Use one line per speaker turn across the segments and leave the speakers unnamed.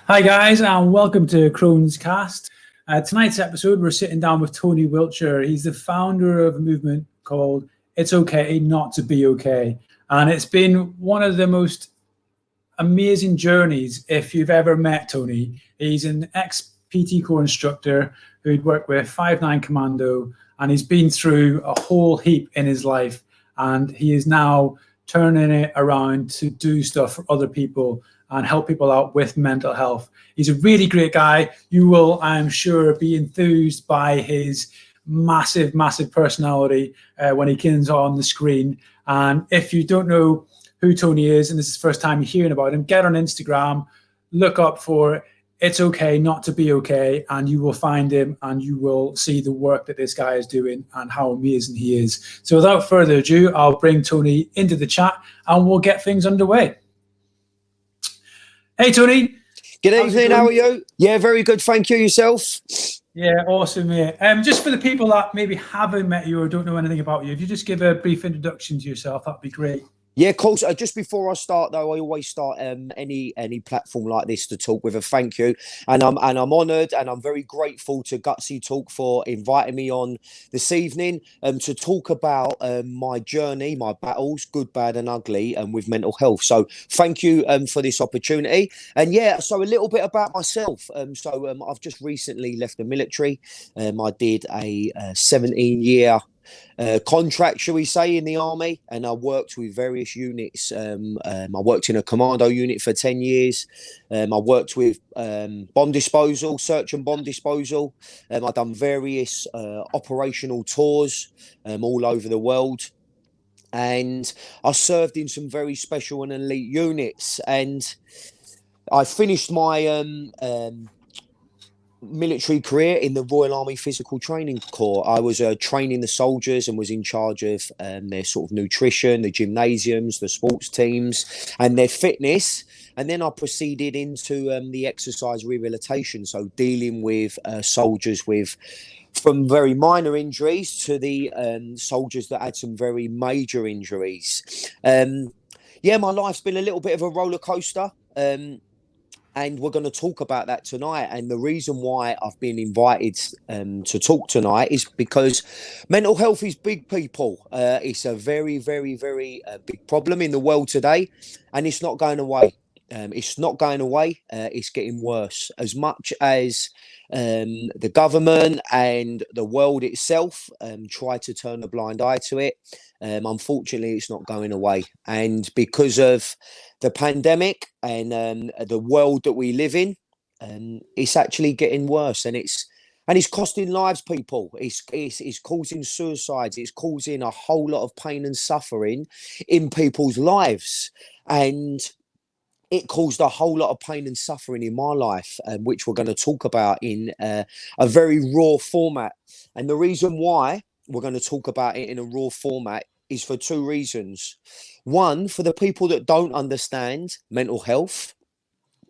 Hi guys, and welcome to CrohnsCast. Tonight's episode, we're sitting down with Tony Wiltshire. He's the founder of a movement called It's Okay Not to Be Okay. And it's been one of the most amazing journeys if you've ever met Tony. He's an ex-PT core instructor who'd worked with 5'9 Commando, and he's been through a whole heap in his life. And he is now turning it around to do stuff for other people and help people out with mental health. He's a really great guy. You will, I'm sure, be enthused by his massive personality when he comes on the screen. And if you don't know who Tony is, and this is the first time you're hearing about him, get on Instagram, look up for It's Okay Not to Be Okay, and you will find him and you will see the work that this guy is doing and how amazing he is. So without further ado, I'll bring Tony into the chat and we'll get things underway. Hey, Tony.
Good evening. How are you? Yeah, very good. Thank you. Yourself?
Yeah, awesome, mate. Just for the people that maybe haven't met you or don't know anything about you, if you just give a brief introduction to yourself, that'd be great.
Yeah, of course. Just before I start, though, I always start any platform like this to talk with a thank you, and I'm honoured and I'm very grateful to Gutsy Talk for inviting me on this evening to talk about my journey, my battles, good, bad, and ugly, with mental health. So thank you for this opportunity. And yeah, so a little bit about myself. I've just recently left the military. I did a 17-year contract, shall we say, in the army, and I worked with various units. I worked in a commando unit for 10 years. I worked with bomb disposal, search and bomb disposal. I've done various operational tours all over the world, and I served in some very special and elite units. And I finished my military career in the Royal Army Physical Training Corps. I was training the soldiers and was in charge of their sort of nutrition, the gymnasiums, the sports teams, and their fitness. And then I proceeded into the exercise rehabilitation, so dealing with soldiers with from very minor injuries to the soldiers that had some very major injuries. Yeah, my life's been a little bit of a roller coaster. And we're going to talk about that tonight. And the reason why I've been invited to talk tonight is because mental health is big, people. It's a very, very, very big problem in the world today, and it's not going away. It's not going away. It's getting worse. As much as the government and the world itself try to turn a blind eye to it, unfortunately, it's not going away. And because of the pandemic and the world that we live in, it's actually getting worse, and it's costing lives, people. It's causing suicides. It's causing a whole lot of pain and suffering in people's lives, and it caused a whole lot of pain and suffering in my life, which we're going to talk about in a very raw format. And the reason why we're going to talk about it in a raw format is for two reasons. One, for the people that don't understand mental health,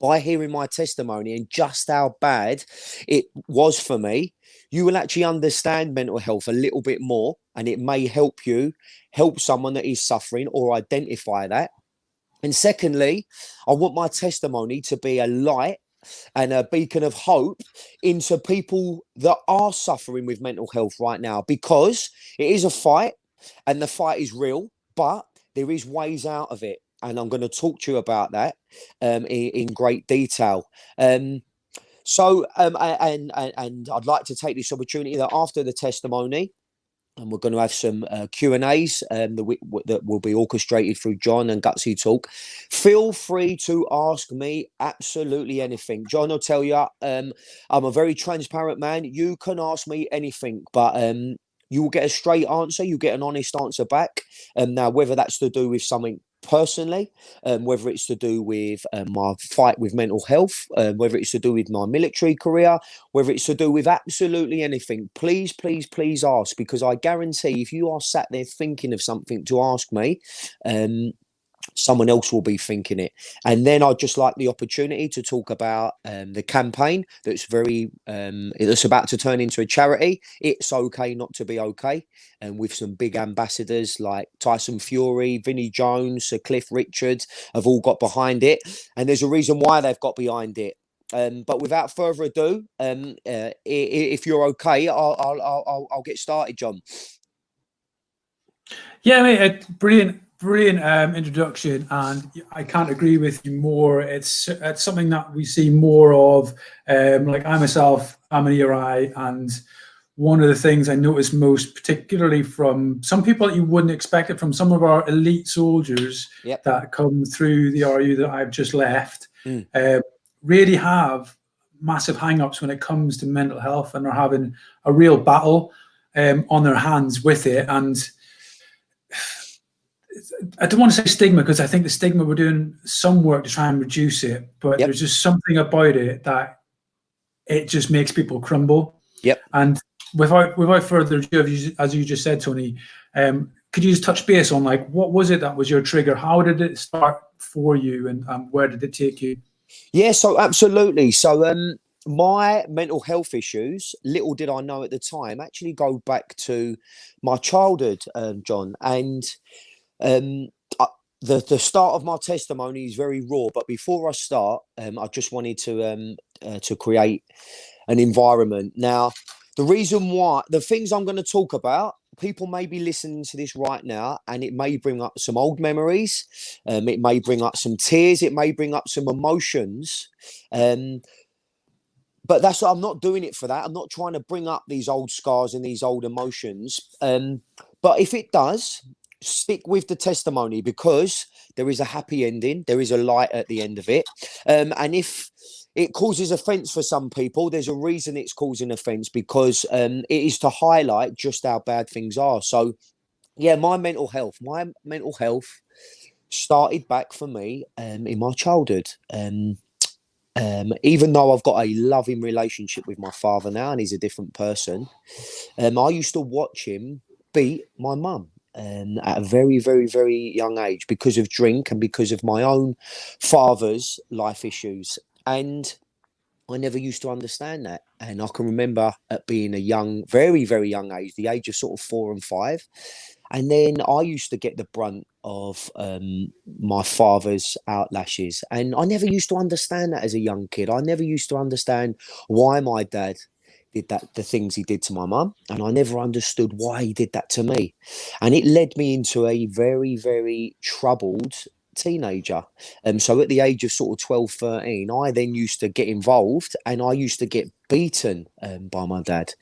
by hearing my testimony and just how bad it was for me, you will actually understand mental health a little bit more, and it may help you help someone that is suffering or identify that. And secondly, I want my testimony to be a light and a beacon of hope into people that are suffering with mental health right now, because it is a fight and the fight is real, but there is ways out of it. And I'm going to talk to you about that in great detail. And I'd like to take this opportunity that after the testimony, and we're going to have some Q&As that will be orchestrated through John and Gutsy Talk. Feel free to ask me absolutely anything. John will tell you, I'm a very transparent man. You can ask me anything, but you will get a straight answer. You get an honest answer back. Now, whether that's to do with something personally, whether it's to do with my fight with mental health, whether it's to do with my military career, whether it's to do with absolutely anything, please ask, because I guarantee if you are sat there thinking of something to ask me, someone else will be thinking it. And then I'd just like the opportunity to talk about the campaign that's that's about to turn into a charity. It's okay not to be okay, and with some big ambassadors like Tyson Fury, Vinnie Jones, Sir Cliff Richard have all got behind it, and there's a reason why they've got behind it. But without further ado, if you're okay, I'll get started, John.
Yeah, mate, brilliant introduction, and I can't agree with you more. It's something that we see more of. Like I myself, I'm an ERI, and one of the things I notice most, particularly from some people that you wouldn't expect it from, some of our elite soldiers that come through the RU that I've just left, really have massive hang-ups when it comes to mental health, and are having a real battle on their hands with it. And I don't want to say stigma, because I think the stigma, we're doing some work to try and reduce it, but there's just something about it that it just makes people crumble. And without further ado, as you just said, Tony, could you just touch base on, like, what was it that was your trigger? How did it start for you, and where did it take you?
Yeah, so absolutely. So my mental health issues, little did I know at the time, actually go back to my childhood, John. And the start of my testimony is very raw. But before I start, I just wanted to create an environment. Now, the reason why, the things I'm going to talk about, people may be listening to this right now, and it may bring up some old memories. It may bring up some tears. It may bring up some emotions. But I'm not doing it for that. I'm not trying to bring up these old scars and these old emotions. But if it does, stick with the testimony, because there is a happy ending. There is a light at the end of it. And if it causes offence for some people, there's a reason it's causing offence, because it is to highlight just how bad things are. So, yeah, my mental health started back for me in my childhood. Even though I've got a loving relationship with my father now, and he's a different person, I used to watch him beat my mum at a very, very, very young age, because of drink and because of my own father's life issues. And I never used to understand that. And I can remember at being a young, very, very young age, the age of sort of 4 and 5. And then I used to get the brunt of my father's outlashes. And I never used to understand that as a young kid. I never used to understand why my dad did that, the things he did to my mum. And I never understood why he did that to me. And it led me into a very, very troubled teenager. So at the age of sort of 12, 13, I then used to get involved, and I used to get beaten by my dad.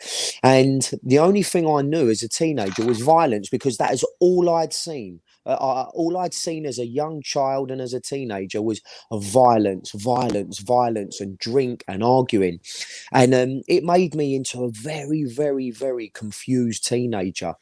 And the only thing I knew as a teenager was violence, because that is all I'd seen. All I'd seen as a young child and as a teenager was violence, violence, violence, and drink and arguing. And it made me into a very, very, very confused teenager.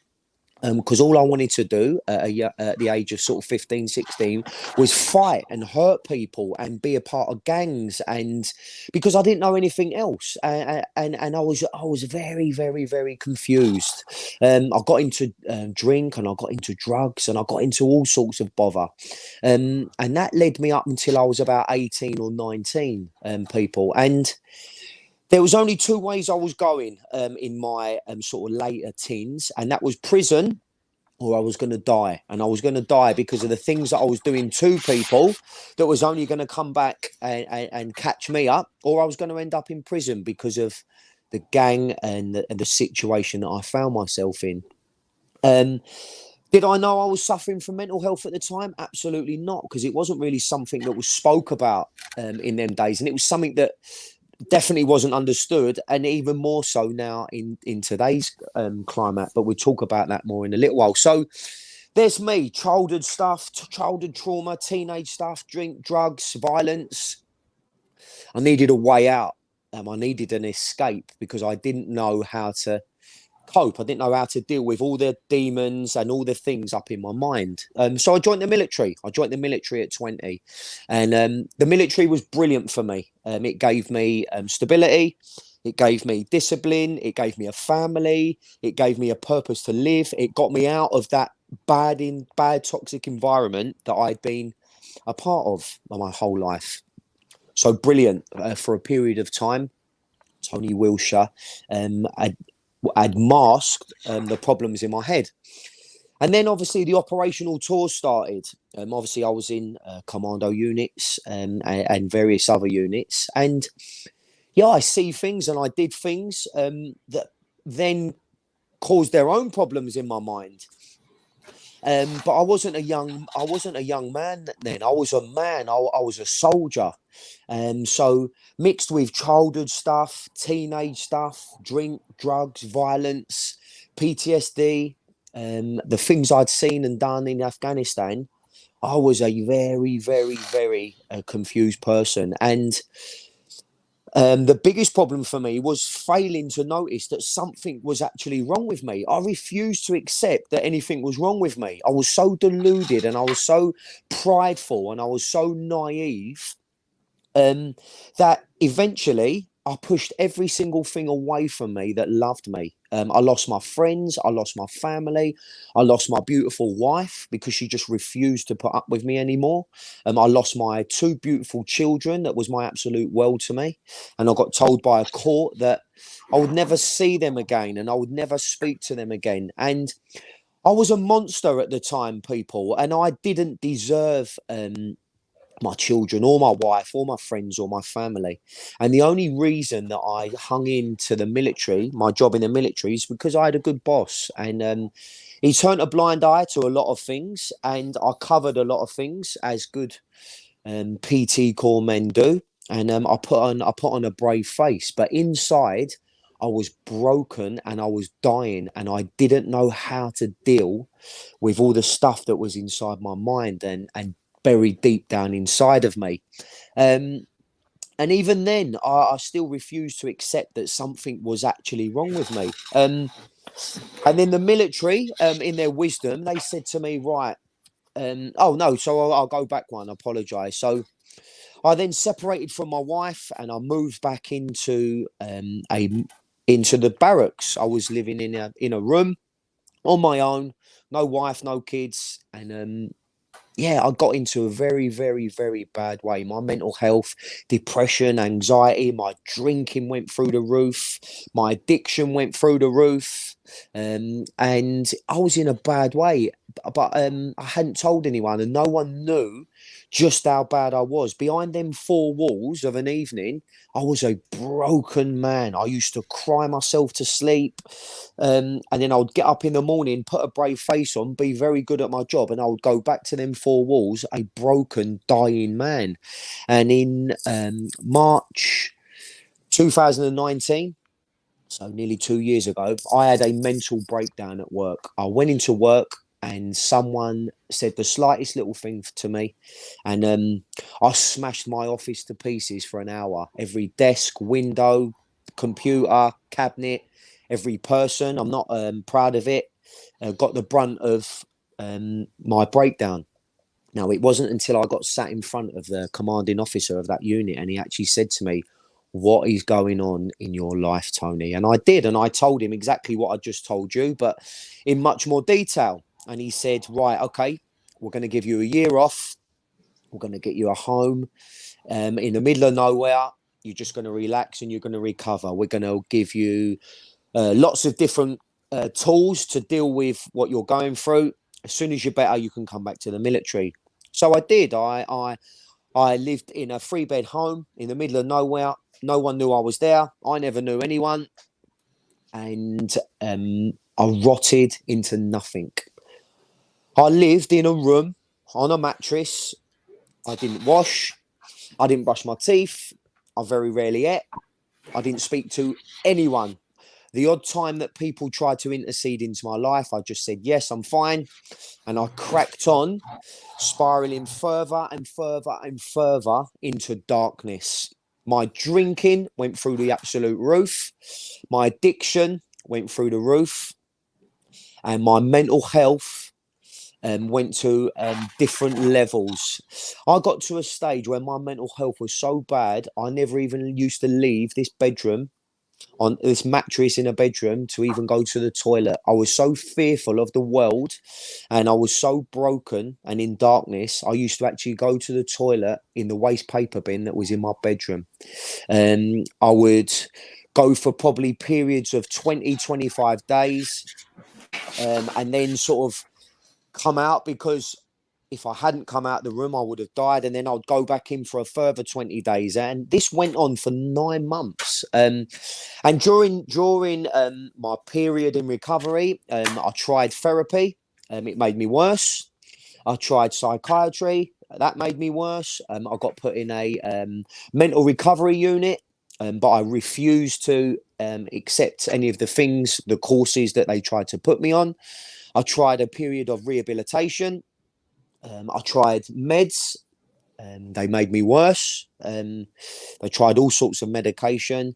Because all I wanted to do at the age of sort of 15, 16 was fight and hurt people and be a part of gangs, and because I didn't know anything else, and I was very, very, very confused. I got into drink, and I got into drugs, and I got into all sorts of bother, and that led me up until I was about 18 or 19, people. And there was only 2 ways I was going in my sort of later teens, and that was prison, or I was going to die. And I was going to die because of the things that I was doing to people that was only going to come back and catch me up, or I was going to end up in prison because of the gang and the situation that I found myself in. Did I know I was suffering from mental health at the time? Absolutely not, because it wasn't really something that was spoke about in them days. And it was something that definitely wasn't understood, and even more so now in today's climate. But we'll talk about that more in a little while. So there's me, childhood stuff, childhood trauma, teenage stuff, drink, drugs, violence. I needed a way out. I needed an escape, because I didn't know how to cope. I didn't know how to deal with all the demons and all the things up in my mind. So I joined the military. I joined the military at 20. And the military was brilliant for me. It gave me stability. It gave me discipline. It gave me a family. It gave me a purpose to live. It got me out of that bad, toxic environment that I'd been a part of my whole life. So brilliant for a period of time. Tony Wilshire, I'd masked the problems in my head. And then obviously the operational tour started. Obviously I was in commando units and various other units. And yeah, I see things and I did things that then caused their own problems in my mind. But I wasn't a young man then. I was a man. I was a soldier. So mixed with childhood stuff, teenage stuff, drink, drugs, violence, PTSD, the things I'd seen and done in Afghanistan, I was a very, very, very confused person. And the biggest problem for me was failing to notice that something was actually wrong with me. I refused to accept that anything was wrong with me. I was so deluded and I was so prideful and I was so naive that eventually I pushed every single thing away from me that loved me. I lost my friends, I lost my family, I lost my beautiful wife because she just refused to put up with me anymore. I lost my two beautiful children that was my absolute world to me. And I got told by a court that I would never see them again and I would never speak to them again. And I was a monster at the time, people, and I didn't deserve my children or my wife or my friends or my family. And the only reason that I hung into the military, my job in the military, is because I had a good boss. And he turned a blind eye to a lot of things, and I covered a lot of things as good PT corps men do. And I put on a brave face, but inside I was broken and I was dying, and I didn't know how to deal with all the stuff that was inside my mind and buried deep down inside of me. And even then, I still refused to accept that something was actually wrong with me. And then the military, in their wisdom, they said to me, right, oh no, so I'll go back one, apologise. So I then separated from my wife and I moved back into into the barracks. I was living in a room on my own, no wife, no kids, and yeah, I got into a very, very, very bad way. My mental health, depression, anxiety, my drinking went through the roof. My addiction went through the roof. And I was in a bad way. But I hadn't told anyone and no one knew just how bad I was. Behind them four walls of an evening, I was a broken man. I used to cry myself to sleep. And then I would get up in the morning, put a brave face on, be very good at my job, and I would go back to them four walls, a broken, dying man. And in March 2019, so nearly 2 years ago, I had a mental breakdown at work. I went into work and someone said the slightest little thing to me, and I smashed my office to pieces for an hour. Every desk, window, computer, cabinet, every person. I'm not proud of it. Got the brunt of my breakdown. Now, it wasn't until I got sat in front of the commanding officer of that unit and he actually said to me, "What is going on in your life, Tony?" And I did. And I told him exactly what I just told you, but in much more detail. And he said, right, okay, we're going to give you a year off. We're going to get you a home in the middle of nowhere. You're just going to relax and you're going to recover. We're going to give you lots of different tools to deal with what you're going through. As soon as you're better, you can come back to the military. So I did. I lived in a 3-bed home in the middle of nowhere. No one knew I was there. I never knew anyone. And I rotted into nothing. I lived in a room on a mattress. I didn't wash. I didn't brush my teeth. I very rarely ate. I didn't speak to anyone. The odd time that people tried to intercede into my life, I just said, yes, I'm fine. And I cracked on, spiraling further and further and further into darkness. My drinking went through the absolute roof. My addiction went through the roof. And my mental health went to different levels. I got to a stage where my mental health was so bad, I never even used to leave this bedroom, on this mattress in a bedroom, to even go to the toilet. I was so fearful of the world and I was so broken and in darkness, I used to actually go to the toilet in the waste paper bin that was in my bedroom. I would go for probably periods of 20, 25 days and then sort of come out, because if I hadn't come out the room, I would have died. And then I'd go back in for a further 20 days. And this went on for 9 months. And during my period in recovery, I tried therapy. It made me worse. I tried psychiatry. That made me worse. I got put in a mental recovery unit, but I refused to accept any of the courses that they tried to put me on. I tried a period of rehabilitation. I tried meds. They made me worse. They tried all sorts of medication.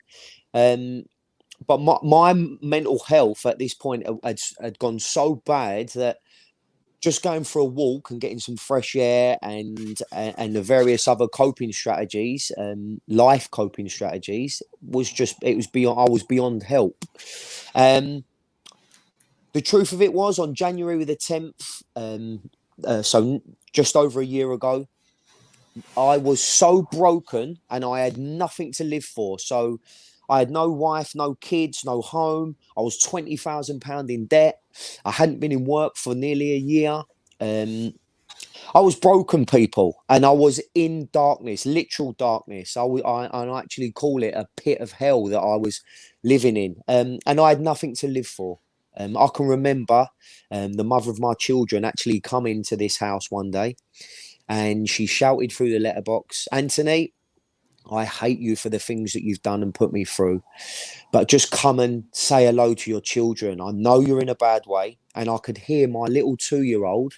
But my mental health at this point had gone so bad that just going for a walk and getting some fresh air and the various other coping strategies, life coping strategies, it was beyond. I was beyond help. The truth of it was, on January the 10th, so just over a year ago, I was so broken and I had nothing to live for. So I had no wife, no kids, no home. I was £20,000 in debt. I hadn't been in work for nearly a year. I was broken, people, and I was in darkness, literal darkness. I actually call it a pit of hell that I was living in, and I had nothing to live for. I can remember the mother of my children actually come into this house one day, and she shouted through the letterbox, "Anthony, I hate you for the things that you've done and put me through, but just come and say hello to your children. I know you're in a bad way." And I could hear my little 2-year-old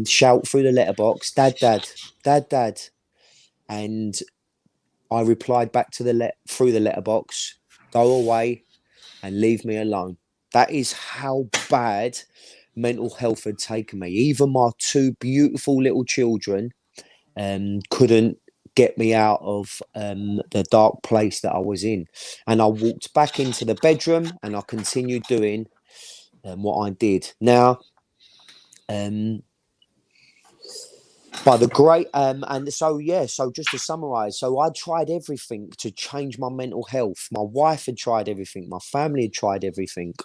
shout through the letterbox, "Dad, Dad, Dad, Dad." And I replied back to through the letterbox, "Go away and leave me alone." That is how bad mental health had taken me. Even my 2 beautiful little children couldn't get me out of the dark place that I was in. And I walked back into the bedroom and I continued doing what I did. Now, by the great so just to summarize, so I tried everything to change my mental health. My wife had tried everything, my family had tried everything,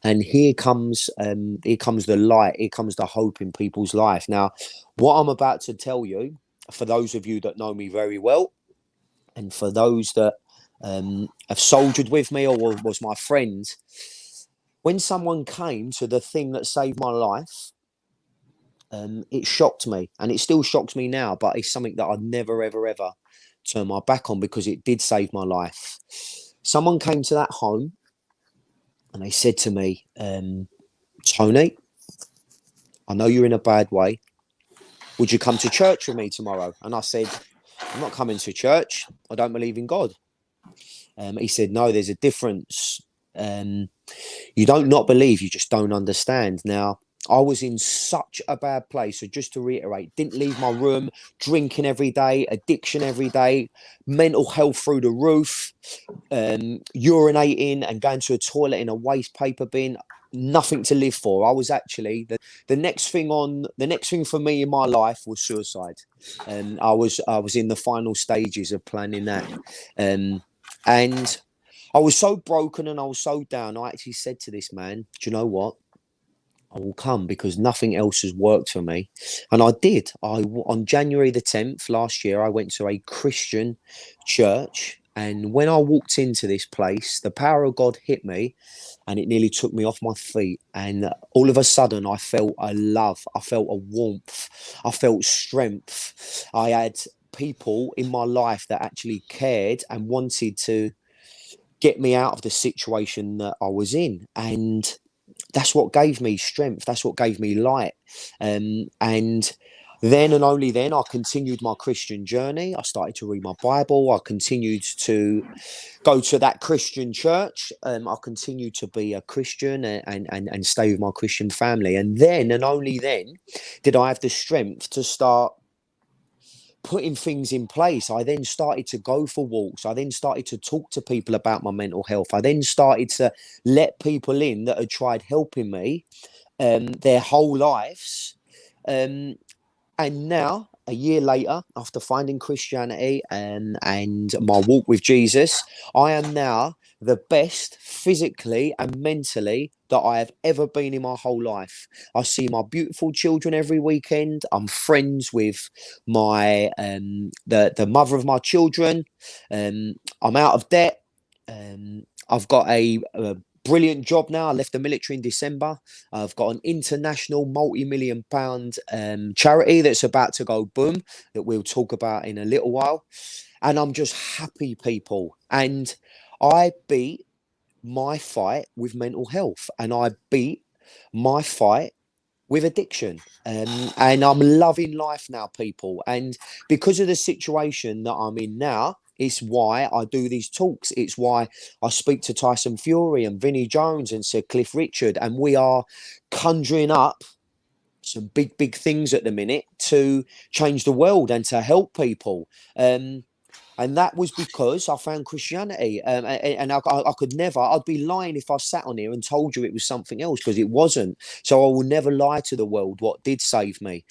and here comes the light, here comes the hope in people's life. Now, what I'm about to tell you, for those of you that know me very well, and for those that have soldiered with me or was my friend, when someone came to the thing that saved my life, it shocked me, and it still shocks me now, but it's something that I'd never, ever, ever turn my back on, because it did save my life. Someone came to that home and they said to me, "Tony, I know you're in a bad way. Would you come to church with me tomorrow?" And I said, "I'm not coming to church. I don't believe in God." He said, "No, there's a difference. You don't not believe, you just don't understand." Now, I was in such a bad place. So just to reiterate, didn't leave my room, drinking every day, addiction every day, mental health through the roof, urinating and going to a toilet in a waste paper bin, nothing to live for. I was actually the next thing for me in my life was suicide. And I was in the final stages of planning that. And I was so broken and I was so down. I actually said to this man, "Do you know what? I will come, because nothing else has worked for me." And I did. On January the 10th last year, I went to a Christian church. And when I walked into this place, the power of God hit me and it nearly took me off my feet. And all of a sudden, I felt a love. I felt a warmth. I felt strength. I had people in my life that actually cared and wanted to get me out of the situation that I was in. And that's what gave me strength. That's what gave me light. And then and only then, I continued my Christian journey. I started to read my Bible. I continued to go to that Christian church. I continued to be a Christian and stay with my Christian family. And then and only then did I have the strength to start putting things in place. I then started to go for walks. I then started to talk to people about my mental health. I then started to let people in that had tried helping me their whole lives. And now, a year later, after finding Christianity and my walk with Jesus, I am now the best physically and mentally that I have ever been in my whole life. I see my beautiful children every weekend. I'm friends with my the mother of my children. I'm out of debt. I've got a brilliant job now. I left the military in December. I've got an international multi-million pound charity that's about to go boom, that we'll talk about in a little while. And I'm just happy, people. And I beat my fight with mental health, and I beat my fight with addiction. And I'm loving life now, people. And because of the situation that I'm in now, it's why I do these talks. It's why I speak to Tyson Fury and Vinnie Jones and Sir Cliff Richard. And we are conjuring up some big, big things at the minute to change the world and to help people. And that was because I found Christianity. And I could never, I'd be lying if I sat on here and told you it was something else, because it wasn't. So I will never lie to the world what did save me.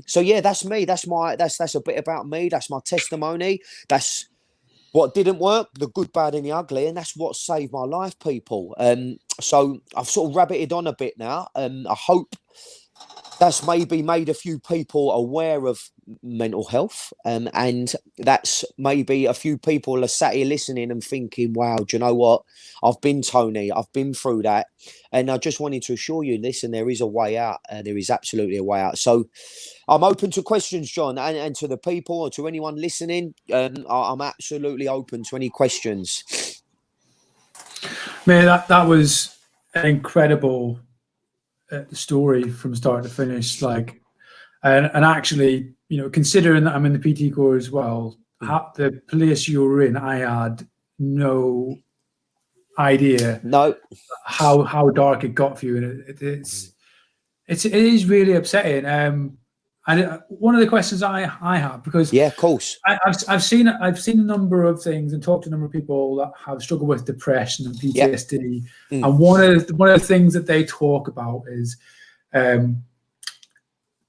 So yeah, that's me. That's a bit about me. That's my testimony. That's what didn't work, the good, bad, and the ugly. And that's what saved my life, people. So I've sort of rabbited on a bit now. I hope that's maybe made a few people aware of mental health, and that's maybe a few people are sat here listening and thinking, wow, do you know what, I've been Tony, I've been through that. And I just wanted to assure you, listen, there is a way out. There is absolutely a way out. So I'm open to questions, John, and to the people or to anyone listening. I'm absolutely open to any questions.
Man, that was an incredible story from start to finish. Like, and actually, you know, considering that I'm in the PT Corps as well, the place you were in, I had no idea how dark it got for you, and it is really upsetting. And one of the questions I have, because
yeah, of course,
I've seen a number of things and talked to a number of people that have struggled with depression and PTSD, and one of the things that they talk about is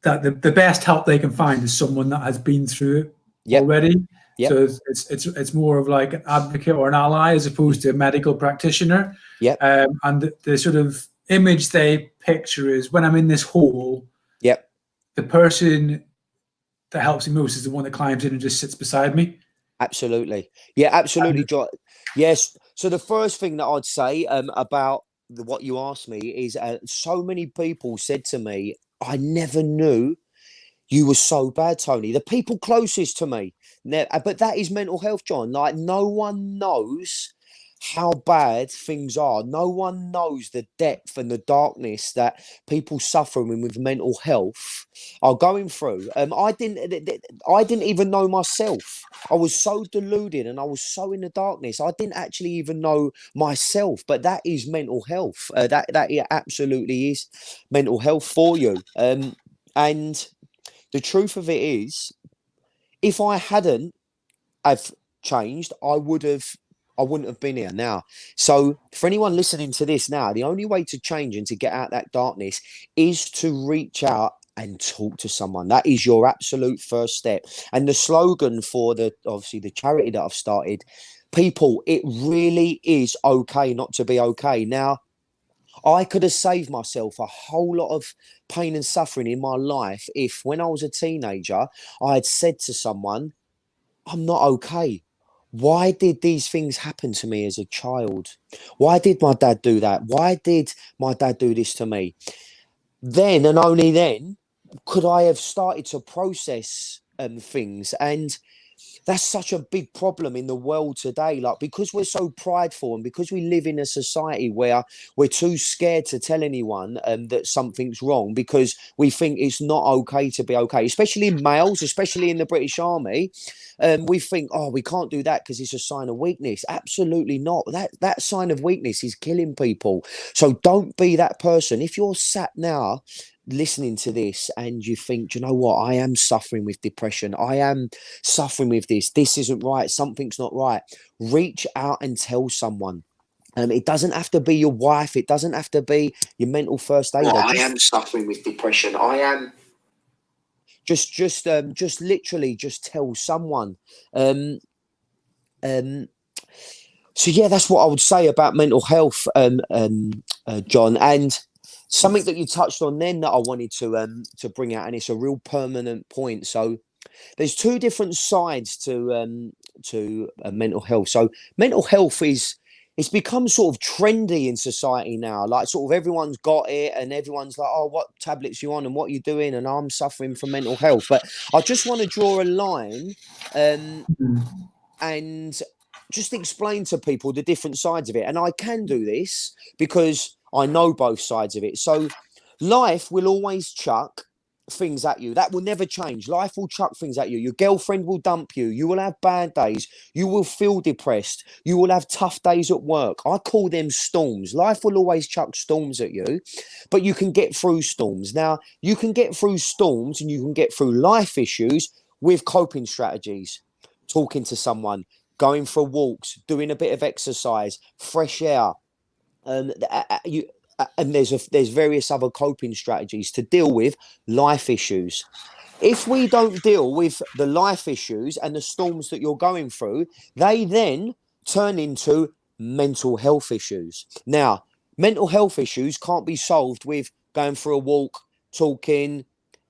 that the best help they can find is someone that has been through it already. Yep. So it's more of like an advocate or an ally as opposed to a medical practitioner. And the sort of image they picture is, when I'm in this hole, the person that helps me most is the one that climbs in and just sits beside me.
Absolutely. Yeah, absolutely, John. Yes. So the first thing that I'd say about what you asked me is so many people said to me, I never knew you were so bad, Tony. The people closest to me. But that is mental health, John. Like, no one knows how bad things are. No one knows the depth and the darkness that people suffering with mental health are going through. I didn't even know myself. I was so deluded and I was so in the darkness. I didn't actually even know myself. But that is mental health. That absolutely is mental health for you. And the truth of it is, if I hadn't have changed, I wouldn't have been here now. So for anyone listening to this now, the only way to change and to get out that darkness is to reach out and talk to someone. That is your absolute first step. And the slogan for the charity that I've started, people, it really is okay not to be okay. Now, I could have saved myself a whole lot of pain and suffering in my life if, when I was a teenager, I had said to someone, I'm not okay. Why did these things happen to me as a child? Why did my dad do that? Why did my dad do this to me? Then and only then could I have started to process things. And that's such a big problem in the world today. Like, because we're so prideful and because we live in a society where we're too scared to tell anyone that something's wrong, because we think it's not okay to be okay, especially males, especially in the British Army. We think, oh, we can't do that because it's a sign of weakness. Absolutely not. That sign of weakness is killing people. So don't be that person. If you're sat now listening to this and you think, do you know what, I am suffering with depression, I am suffering with this isn't right, something's not right, reach out and tell someone. It doesn't have to be your wife, it doesn't have to be your mental first aider. I am suffering with depression, I am. Just literally just tell someone. Um, um, so yeah, that's what I would say about mental health, John. And something that you touched on then that I wanted to bring out, and it's a real permanent point. So there's two different sides to mental health. So mental health is it's become sort of trendy in society now. Like sort of everyone's got it, and everyone's like, "Oh, what tablets you on, and what you doing?" And I'm suffering from mental health. But I just want to draw a line,
Mm.
and just explain to people the different sides of it. And I can do this because I know both sides of it. So life will always chuck things at you. That will never change. Life will chuck things at you. Your girlfriend will dump you. You will have bad days. You will feel depressed. You will have tough days at work. I call them storms. Life will always chuck storms at you, but you can get through storms. Now, you can get through storms and you can get through life issues with coping strategies. Talking to someone, going for walks, doing a bit of exercise, fresh air. And there's various other coping strategies to deal with life issues. If we don't deal with the life issues and the storms that you're going through, they then turn into mental health issues. Now, mental health issues can't be solved with going for a walk, talking,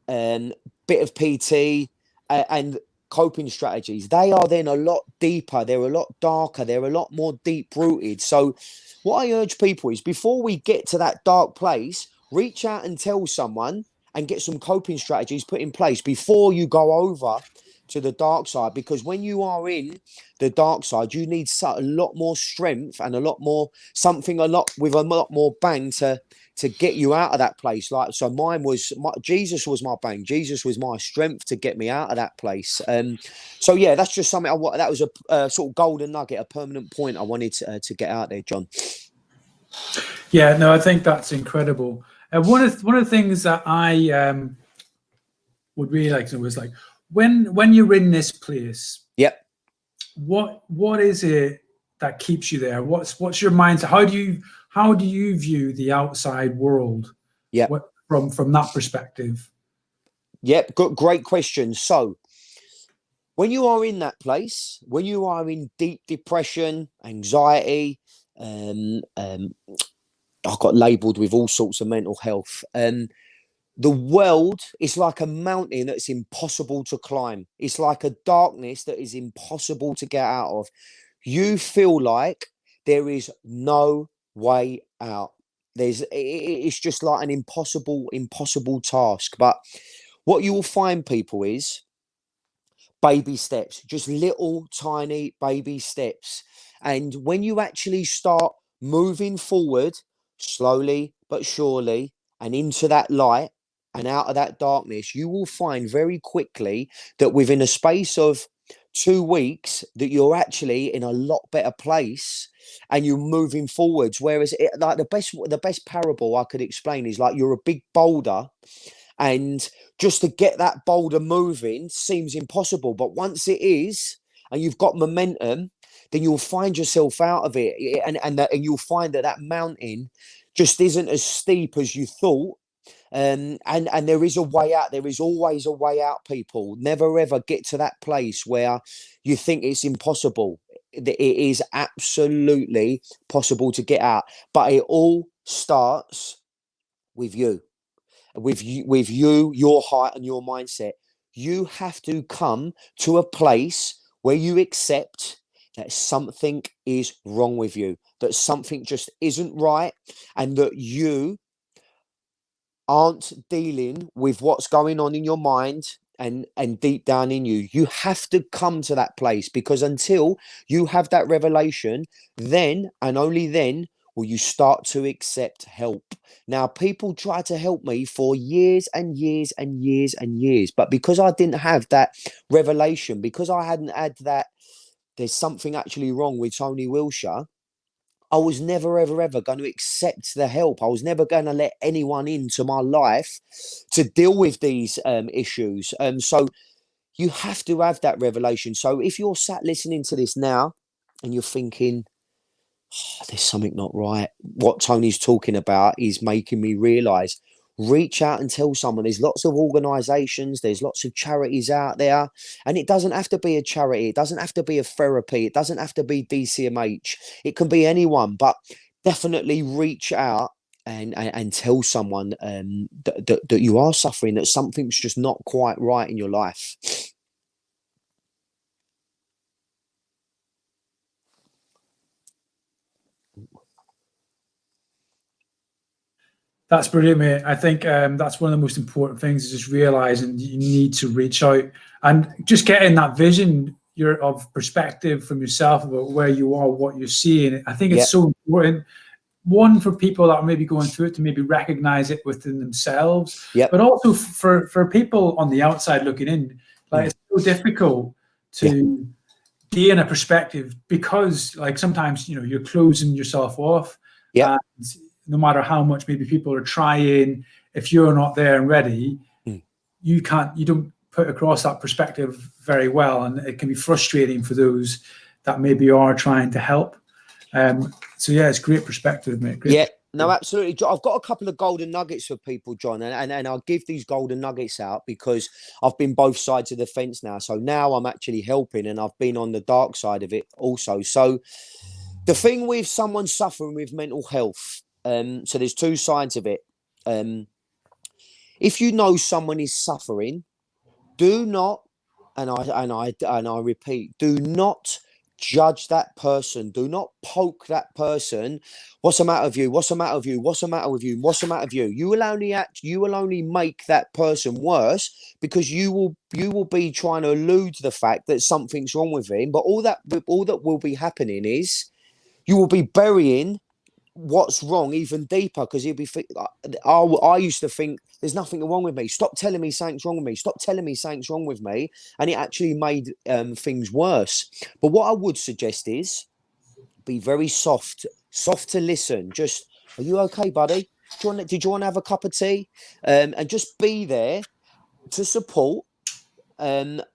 bit of PT, and coping strategies. They are then a lot deeper. They're a lot darker. They're a lot more deep rooted. So, what I urge people is before we get to that dark place, reach out and tell someone and get some coping strategies put in place before you go over to the dark side. Because when you are in the dark side, you need a lot more strength and a lot more something, a lot with a lot more bang to get you out of that place. Like, so Jesus was my bang. Jesus was my strength to get me out of that place. So yeah, that's just something that was a sort of golden nugget, a permanent point I wanted to get out there, John.
Yeah, no, I think that's incredible. One of the things that I would really like to know is like when you're in this place,
Yep.
what is it that keeps you there? What's your mindset? How do you view the outside world?
Yeah.
From that perspective.
Yep. Great question. So when you are in that place, when you are in deep depression, anxiety, I got labelled with all sorts of mental health. The world is like a mountain that's impossible to climb. It's like a darkness that is impossible to get out of. You feel like there is no way out. It's just like an impossible task. But what you will find, people, is baby steps, just little tiny baby steps. And when you actually start moving forward slowly but surely and into that light and out of that darkness, you will find very quickly that within a space of 2 weeks that you're actually in a lot better place and you're moving forwards. Whereas like the best parable I could explain is like you're a big boulder, and just to get that boulder moving seems impossible. But once it is, and you've got momentum, then you'll find yourself out of it. And you'll find that mountain just isn't as steep as you thought. And there is a way out. There is always a way out, people. Never, ever get to that place where you think it's impossible. It is absolutely possible to get out. But it all starts with you. With you, your heart and your mindset. You have to come to a place where you accept that something is wrong with you, that something just isn't right, and that you aren't dealing with what's going on in your mind and deep down in you. You have to come to that place, because until you have that revelation, then and only then will you start to accept help. Now, people try to help me for years and years and years and years, but because I didn't have that revelation, because I hadn't had that there's something actually wrong with Tony Wilshire, I was never, ever, ever going to accept the help. I was never going to let anyone into my life to deal with these issues. So you have to have that revelation. So if you're sat listening to this now and you're thinking, oh, there's something not right, what Tony's talking about is making me realise, reach out and tell someone. There's lots of organisations, there's lots of charities out there, and it doesn't have to be a charity, it doesn't have to be a therapy, it doesn't have to be DCMH, it can be anyone, but definitely reach out and tell someone that you are suffering, that something's just not quite right in your life.
That's brilliant, mate. I think that's one of the most important things, is just realizing you need to reach out and just getting that vision of perspective from yourself about where you are, what you're seeing. I think it's so important. One, for people that are maybe going through it, to maybe recognize it within themselves, but also for people on the outside looking in. Like, it's so difficult to gain a perspective, because like sometimes, you know, you're closing yourself off. And no matter how much maybe people are trying, if you're not there and ready, you don't put across that perspective very well, and it can be frustrating for those that maybe are trying to help. So yeah, it's great perspective, mate.
No, absolutely. I've got a couple of golden nuggets for people, John, and I'll give these golden nuggets out because I've been both sides of the fence now. So now I'm actually helping, and I've been on the dark side of it also. So the thing with someone suffering with mental health, so there's two sides of it. If you know someone is suffering, do not, and I repeat, do not judge that person. Do not poke that person. What's the matter with you? What's the matter with you? What's the matter with you? What's the matter with you? You will only make that person worse, because you will be trying to allude to the fact that something's wrong with him. But all that will be happening is you will be burying what's wrong even deeper, because he'll be I used to think there's nothing wrong with me, stop telling me something's wrong with me, stop telling me something's wrong with me, and it actually made things worse. But what I would suggest is be very soft to listen. Just, are you okay, buddy? Did you want to have a cup of tea? And just be there to support, and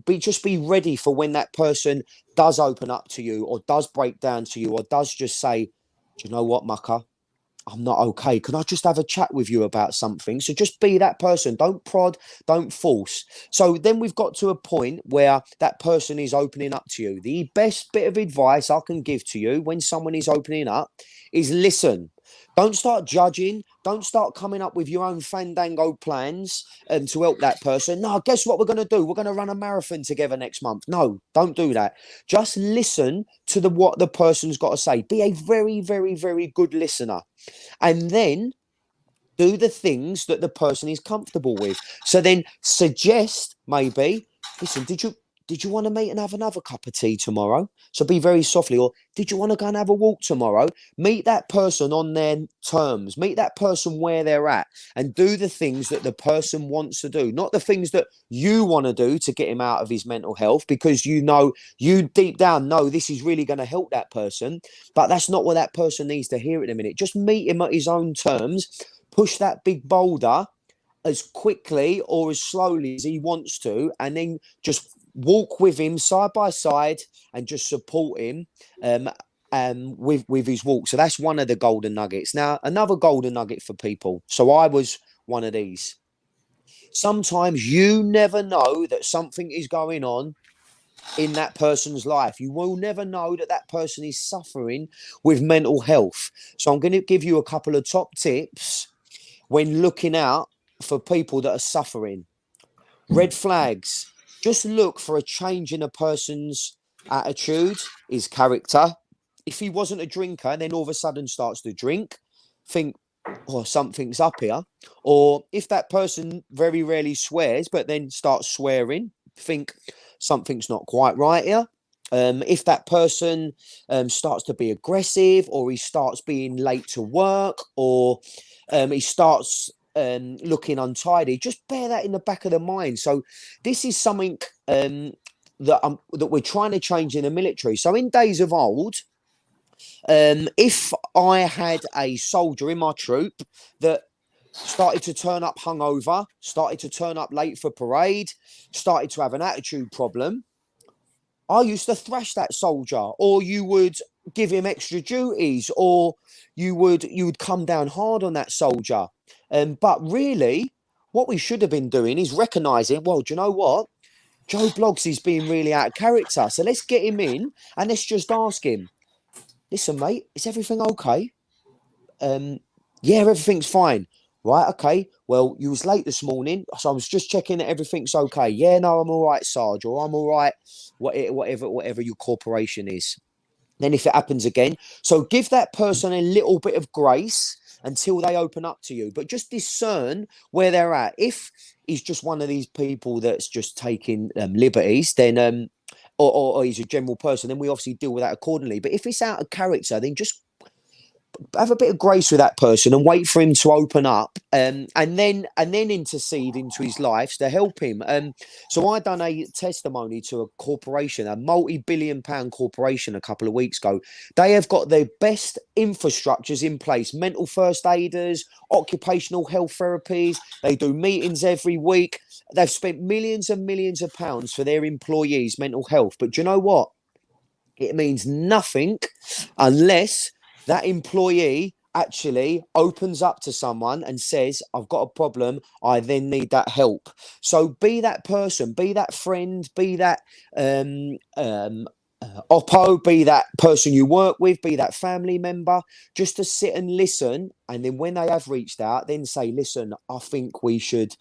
be ready for when that person does open up to you, or does break down to you, or does just say, do you know what, mucker? I'm not okay. Can I just have a chat with you about something? So just be that person. Don't prod, don't force. So then we've got to a point where that person is opening up to you. The best bit of advice I can give to you when someone is opening up is listen. Don't start judging. Don't start coming up with your own fandango plans to help that person. No, guess what we're going to do? We're going to run a marathon together next month. No, don't do that. Just listen to what the person's got to say. Be a very, very, very good listener. And then do the things that the person is comfortable with. So then suggest, maybe, listen, did you want to meet and have another cup of tea tomorrow? So be very softly. Or did you want to go and have a walk tomorrow? Meet that person on their terms. Meet that person where they're at, and do the things that the person wants to do, not the things that you want to do to get him out of his mental health, because you deep down know this is really going to help that person. But that's not what that person needs to hear at the minute. Just meet him at his own terms. Push that big boulder as quickly or as slowly as he wants to, and then just walk with him side by side and just support him with his walk. So that's one of the golden nuggets. Now, another golden nugget for people. So I was one of these. Sometimes you never know that something is going on in that person's life. You will never know that that person is suffering with mental health. So I'm going to give you a couple of top tips when looking out for people that are suffering. Red flags. Just look for a change in a person's attitude, his character. If he wasn't a drinker and then all of a sudden starts to drink, think, oh, something's up here. Or if that person very rarely swears, but then starts swearing, think something's not quite right here. If that person starts to be aggressive, or he starts being late to work, or he starts looking untidy, just bear that in the back of the mind. So this is something that we're trying to change in the military. So in days of old, if I had a soldier in my troop that started to turn up hungover, started to turn up late for parade, started to have an attitude problem, I used to thrash that soldier, or you would give him extra duties, or you would come down hard on that soldier. But really, what we should have been doing is recognising, well, do you know what? Joe Bloggs is being really out of character. So let's get him in and let's just ask him, listen, mate, is everything okay? Yeah, everything's fine. Right, okay. Well, you was late this morning, so I was just checking that everything's okay. Yeah, no, I'm all right, Sarge, or I'm all right, whatever your corporation is. Then if it happens again, so give that person a little bit of grace until they open up to you, but just discern where they're at. If he's just one of these people that's just taking liberties, then or he's a general person, then we obviously deal with that accordingly. But if it's out of character, then just have a bit of grace with that person and wait for him to open up, and then intercede into his life to help him. So I done a testimony to a corporation, a multi-billion-pound corporation, a couple of weeks ago. They have got the best infrastructures in place: mental first aiders, occupational health therapies. They do meetings every week. They've spent millions and millions of pounds for their employees' mental health. But do you know what? It means nothing unless that employee actually opens up to someone and says, I've got a problem, I then need that help. So be that person, be that friend, be that oppo, be that person you work with, be that family member, just to sit and listen. And then when they have reached out, then say, listen, I think we should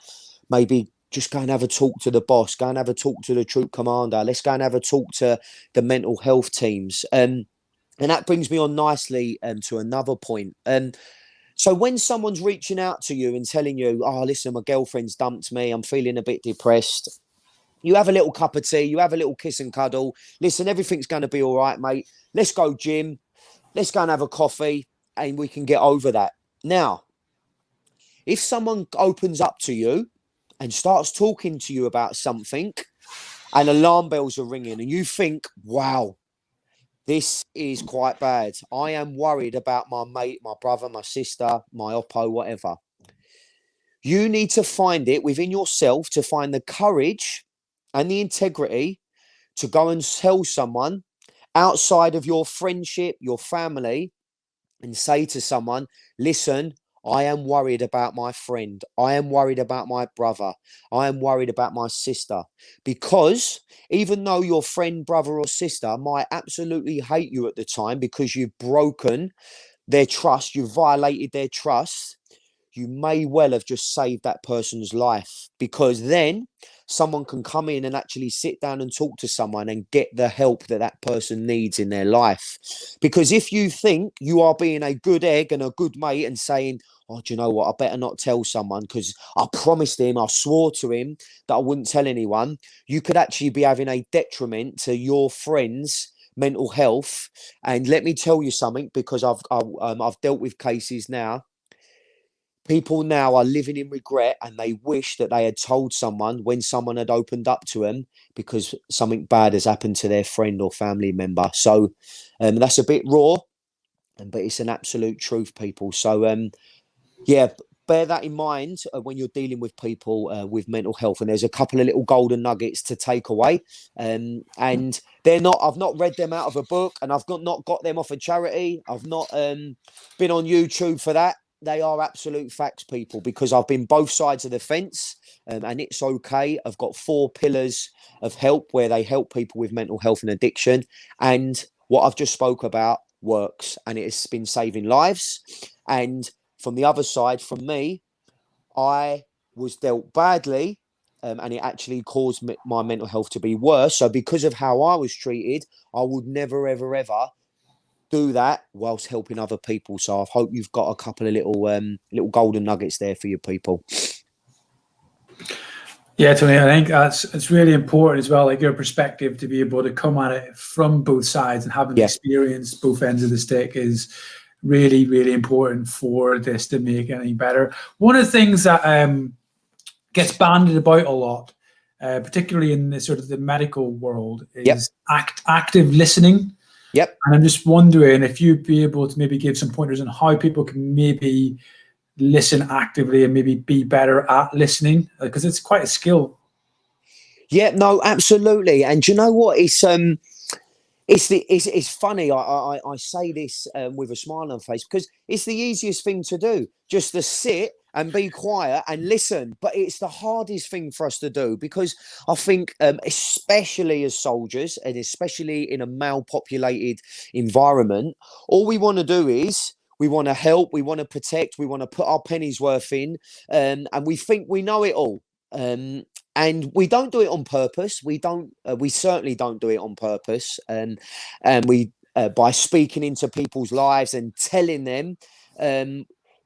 maybe just go and have a talk to the boss, go and have a talk to the troop commander, let's go and have a talk to the mental health teams. And that brings me on nicely to another point. So when someone's reaching out to you and telling you, oh, listen, my girlfriend's dumped me, I'm feeling a bit depressed, you have a little cup of tea, you have a little kiss and cuddle. Listen, everything's going to be all right, mate. Let's go gym. Let's go and have a coffee and we can get over that. Now, if someone opens up to you and starts talking to you about something and alarm bells are ringing and you think, wow, this is quite bad. I am worried about my mate, my brother, my sister, my oppo, whatever. You need to find it within yourself to find the courage and the integrity to go and tell someone outside of your friendship, your family, and say to someone, listen, I am worried about my friend. I am worried about my brother. I am worried about my sister. Because even though your friend, brother, or sister might absolutely hate you at the time because you've broken their trust, you've violated their trust, you may well have just saved that person's life, because then someone can come in and actually sit down and talk to someone and get the help that that person needs in their life. Because if you think you are being a good egg and a good mate and saying, oh, do you know what, I better not tell someone because I promised him, I swore to him that I wouldn't tell anyone, you could actually be having a detriment to your friends' mental health. And let me tell you something, because I've dealt with cases now. People now are living in regret and they wish that they had told someone when someone had opened up to them because something bad has happened to their friend or family member. So that's a bit raw, but it's an absolute truth, people. So, yeah, bear that in mind when you're dealing with people with mental health. And there's a couple of little golden nuggets to take away. And they're not, I've not read them out of a book and I've not got them off a charity. I've not been on YouTube for that. They are absolute facts, people, because I've been both sides of the fence and it's okay. I've got 4 pillars of help where they help people with mental health and addiction. And what I've just spoke about works and it's been saving lives. And from the other side, from me, I was dealt badly and it actually caused my mental health to be worse. So because of how I was treated, I would never, ever, ever do that whilst helping other people. So I hope you've got a couple of little golden nuggets there for your people.
Yeah, Tony, I think it's really important as well, like your perspective, to be able to come at it from both sides and having experienced both ends of the stick is really, really important for this to make anything better. One of the things that gets bandied about a lot, particularly in the sort of the medical world, is active listening.
Yep.
And I'm just wondering if you'd be able to maybe give some pointers on how people can maybe listen actively and maybe be better at listening, because it's quite a skill.
Yeah, no, absolutely. And do you know what? It's funny. I say this with a smile on my face because it's the easiest thing to do, just to sit and be quiet and listen. But it's the hardest thing for us to do, because I think, especially as soldiers and especially in a male populated environment, all we want to do is we want to help, we want to protect, we want to put our pennies worth in, and we think we know it all. And we don't do it on purpose. We certainly don't do it on purpose. And we, by speaking into people's lives and telling them,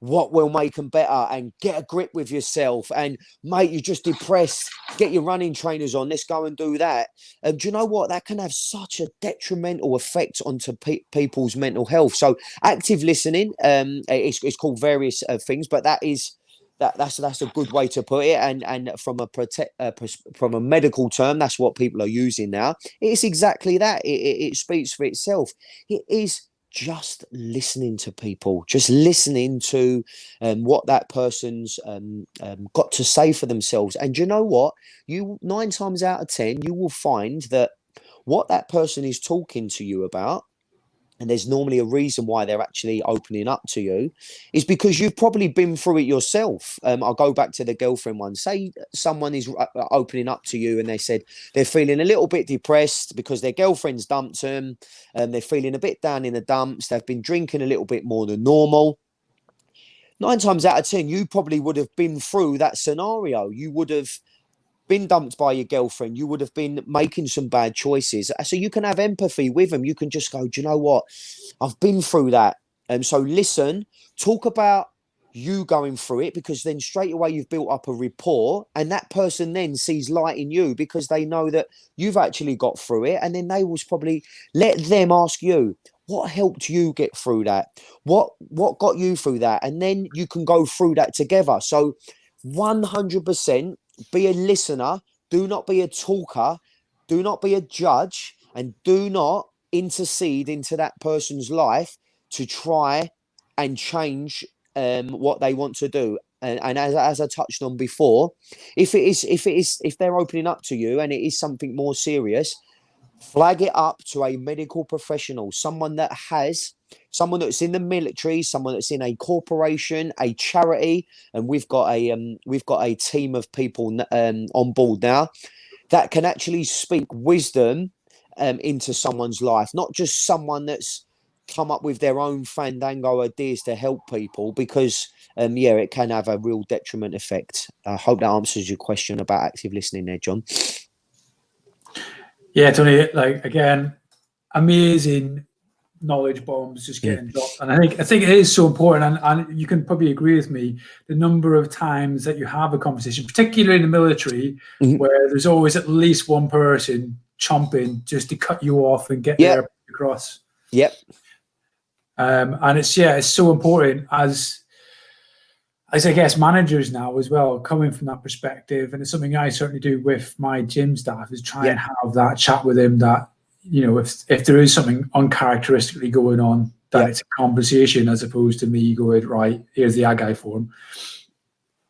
what will make them better, and get a grip with yourself, and mate, you're just depressed, get your running trainers on, let's go and do that. Do you know what, that can have such a detrimental effect onto people's mental health. So active listening, it's called various things, but that's a good way to put it. And from from a medical term, that's what people are using now. It's exactly that. It speaks for itself. It is just listening to people, just listening to what that person's got to say for themselves. And you know what? 9 times out of 10, you will find that what that person is talking to you about, and there's normally a reason why they're actually opening up to you, is because you've probably been through it yourself. I'll go back to the girlfriend one. Say someone is opening up to you and they said they're feeling a little bit depressed because their girlfriend's dumped them, and they're feeling a bit down in the dumps. They've been drinking a little bit more than normal. 9 times out of 10, you probably would have been through that scenario. You would have been dumped by your girlfriend, you would have been making some bad choices. So you can have empathy with them. You can just go, do you know what? I've been through that. And so listen, talk about you going through it, because then straight away you've built up a rapport, and that person then sees light in you because they know that you've actually got through it. And then they will probably let them ask you, what helped you get through that? What got you through that? And then you can go through that together. So 100%, be a listener, do not be a talker, do not be a judge, and do not intercede into that person's life to try and change what they want to do. And as I touched on before, if they're opening up to you and it is something more serious, flag it up to a medical professional, someone that's in the military, someone that's in a corporation, a charity. And we've got a team of people on board now that can actually speak wisdom into someone's life, not just someone that's come up with their own fandango ideas to help people, because it can have a real detriment effect. I hope that answers your question about active listening there, John.
Yeah, Tony, like, again, amazing knowledge bombs just getting dropped. And I think it is so important, and you can probably agree with me, the number of times that you have a conversation, particularly in the military, where there's always at least one person chomping just to cut you off and get their across.
Yep.
And it's so important as I guess managers now as well, coming from that perspective. And it's something I certainly do with my gym staff, is try and have that chat with them, that, you know, if there is something uncharacteristically going on, that it's a conversation as opposed to me going, right, here's the ag guy form.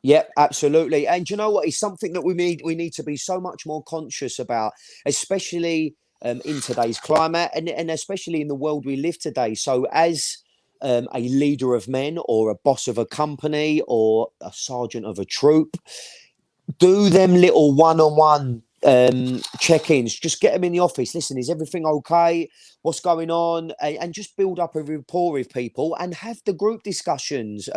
Yeah, absolutely. And you know what? It's something that we need to be so much more conscious about, especially in today's climate, and especially in the world we live today. So as a leader of men, or a boss of a company, or a sergeant of a troop, do them little one-on-one check-ins. Just get them in the office. Listen, is everything okay? What's going on? And just build up a rapport with people and have the group discussions.